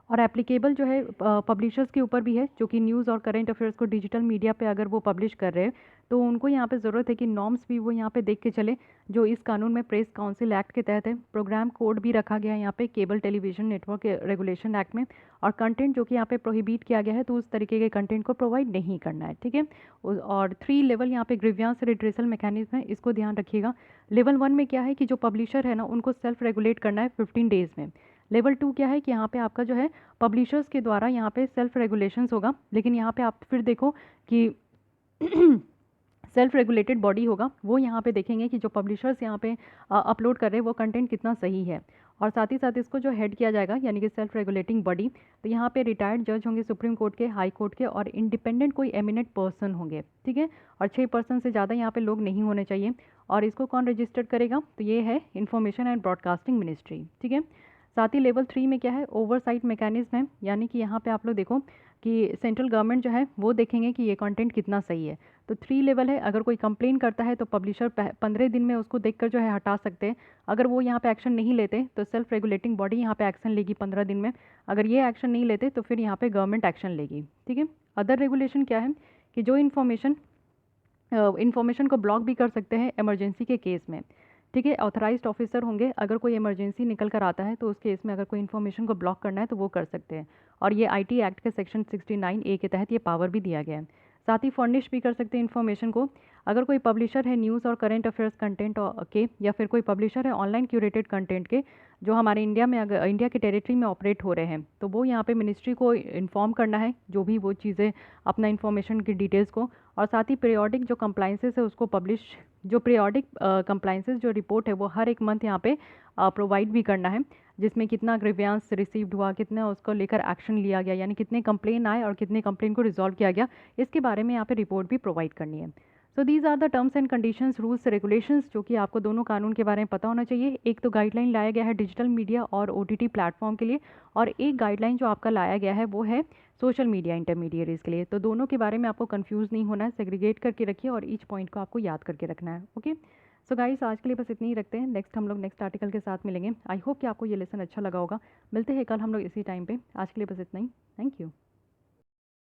और एप्लीकेबल जो है पब्लिशर्स के ऊपर भी है, जो कि न्यूज़ और करंट अफेयर्स को डिजिटल मीडिया पे अगर वो पब्लिश कर रहे हैं तो उनको यहाँ पे ज़रूरत है कि नॉर्म्स भी वो यहाँ पे देख के चले, जो इस कानून में प्रेस काउंसिल एक्ट के तहत है। प्रोग्राम कोड भी रखा गया है यहाँ पे cable television network regulation act में, और कंटेंट जो कि यहाँ पे प्रोहिबिट किया गया है तो उस तरीके के कंटेंट को प्रोवाइड नहीं करना है, ठीक है। और 3 लेवल यहाँ पे ग्रीवियंस रिड्रेसल मैकेनिज्म है, इसको ध्यान रखिएगा। लेवल 1 में क्या है कि जो पब्लिशर है ना उनको सेल्फ रेगुलेट करना है 15 डेज़ में। लेवल 2 क्या है कि यहाँ पे आपका जो है पब्लिशर्स के द्वारा यहाँ पे सेल्फ रेगुलेशंस होगा, लेकिन यहाँ पे आप फिर देखो कि सेल्फ रेगुलेटेड बॉडी होगा, वो यहाँ पे देखेंगे कि जो पब्लिशर्स यहाँ पे अपलोड कर रहे हैं वो कंटेंट कितना सही है। और साथ ही साथ इसको जो हेड किया जाएगा यानी कि सेल्फ रेगुलेटिंग बॉडी, तो यहाँ पे रिटायर्ड जज होंगे सुप्रीम कोर्ट के, हाई कोर्ट के, और इंडिपेंडेंट कोई एमिनेंट पर्सन होंगे, ठीक है। और 6% से ज़्यादा यहाँ पे लोग नहीं होने चाहिए। और इसको कौन रजिस्टर्ड करेगा, तो ये है इंफॉर्मेशन एंड ब्रॉडकास्टिंग मिनिस्ट्री, ठीक है। साथ ही लेवल 3 में क्या है, ओवरसाइट मैकेनिज्म है, यानी कि यहाँ पे आप लोग देखो कि सेंट्रल गवर्नमेंट जो है वो देखेंगे कि ये कंटेंट कितना सही है। तो 3 लेवल है, अगर कोई कंप्लेन करता है तो पब्लिशर 15 दिन में उसको देखकर जो है हटा सकते हैं। अगर वो यहाँ पे एक्शन नहीं लेते तो सेल्फ रेगुलेटिंग बॉडी यहाँ पे एक्शन लेगी 15 दिन में। अगर ये एक्शन नहीं लेते तो फिर यहाँ पे गवर्नमेंट एक्शन लेगी, ठीक है। अदर रेगुलेशन क्या है कि जो इन्फॉर्मेशन को ब्लॉक भी कर सकते हैं इमरजेंसी के केस में, ठीक है। ऑथराइज्ड ऑफिसर होंगे, अगर कोई इमरजेंसी निकल कर आता है तो उस केस में अगर कोई इन्फॉर्मेशन को ब्लॉक करना है तो वो कर सकते हैं। और ये आईटी एक्ट के सेक्शन 69A के तहत ये पावर भी दिया गया है। साथ ही फर्निश भी कर सकते हैं इन्फॉर्मेशन को, अगर कोई पब्लिशर है न्यूज़ और करंट अफेयर्स कंटेंट के, या फिर कोई पब्लिशर है ऑनलाइन क्यूरेटेड कंटेंट के जो हमारे इंडिया में अगर इंडिया के टेरिटरी में ऑपरेट हो रहे हैं, तो वो यहाँ पे मिनिस्ट्री को इन्फॉर्म करना है जो भी वो चीज़ें अपना इन्फॉर्मेशन की डिटेल्स को। और साथ ही पीरियोडिक जो कंप्लाइंसेस है उसको पब्लिश, जो पीरियोडिक कंप्लाइंसेस जो रिपोर्ट है वो हर एक मंथ यहाँ पे प्रोवाइड भी करना है, जिसमें कितना ग्रीवियंस रिसीव्ड हुआ, कितना उसको लेकर एक्शन लिया गया, यानी कितने कंप्लेन आए और कितने कंप्लेन को रिजॉल्व किया गया, इसके बारे में यहाँ पे रिपोर्ट भी प्रोवाइड करनी है। So these are the terms and conditions, rules, regulations, जो कि आपको दोनों कानून के बारे में पता होना चाहिए। एक तो गाइडलाइन लाया गया है डिजिटल मीडिया और ओटीटी प्लेटफॉर्म के लिए, और एक गाइडलाइन जो आपका लाया गया है वो है सोशल मीडिया इंटरमीडिएरीज के लिए। तो दोनों के बारे में आपको कंफ्यूज नहीं होना है, सेग्रीगेट करके रखिए और ईच पॉइंट को आपको याद करके रखना है, ओके। सो गाइस आज के लिए बस इतना ही रखते हैं, नेक्स्ट हम लोग नेक्स्ट आर्टिकल के साथ मिलेंगे। आई होप कि आपको ये लेसन अच्छा लगा होगा। मिलते हैं कल हम लोग इसी टाइम पे, आज के लिए बस इतना ही, थैंक यू।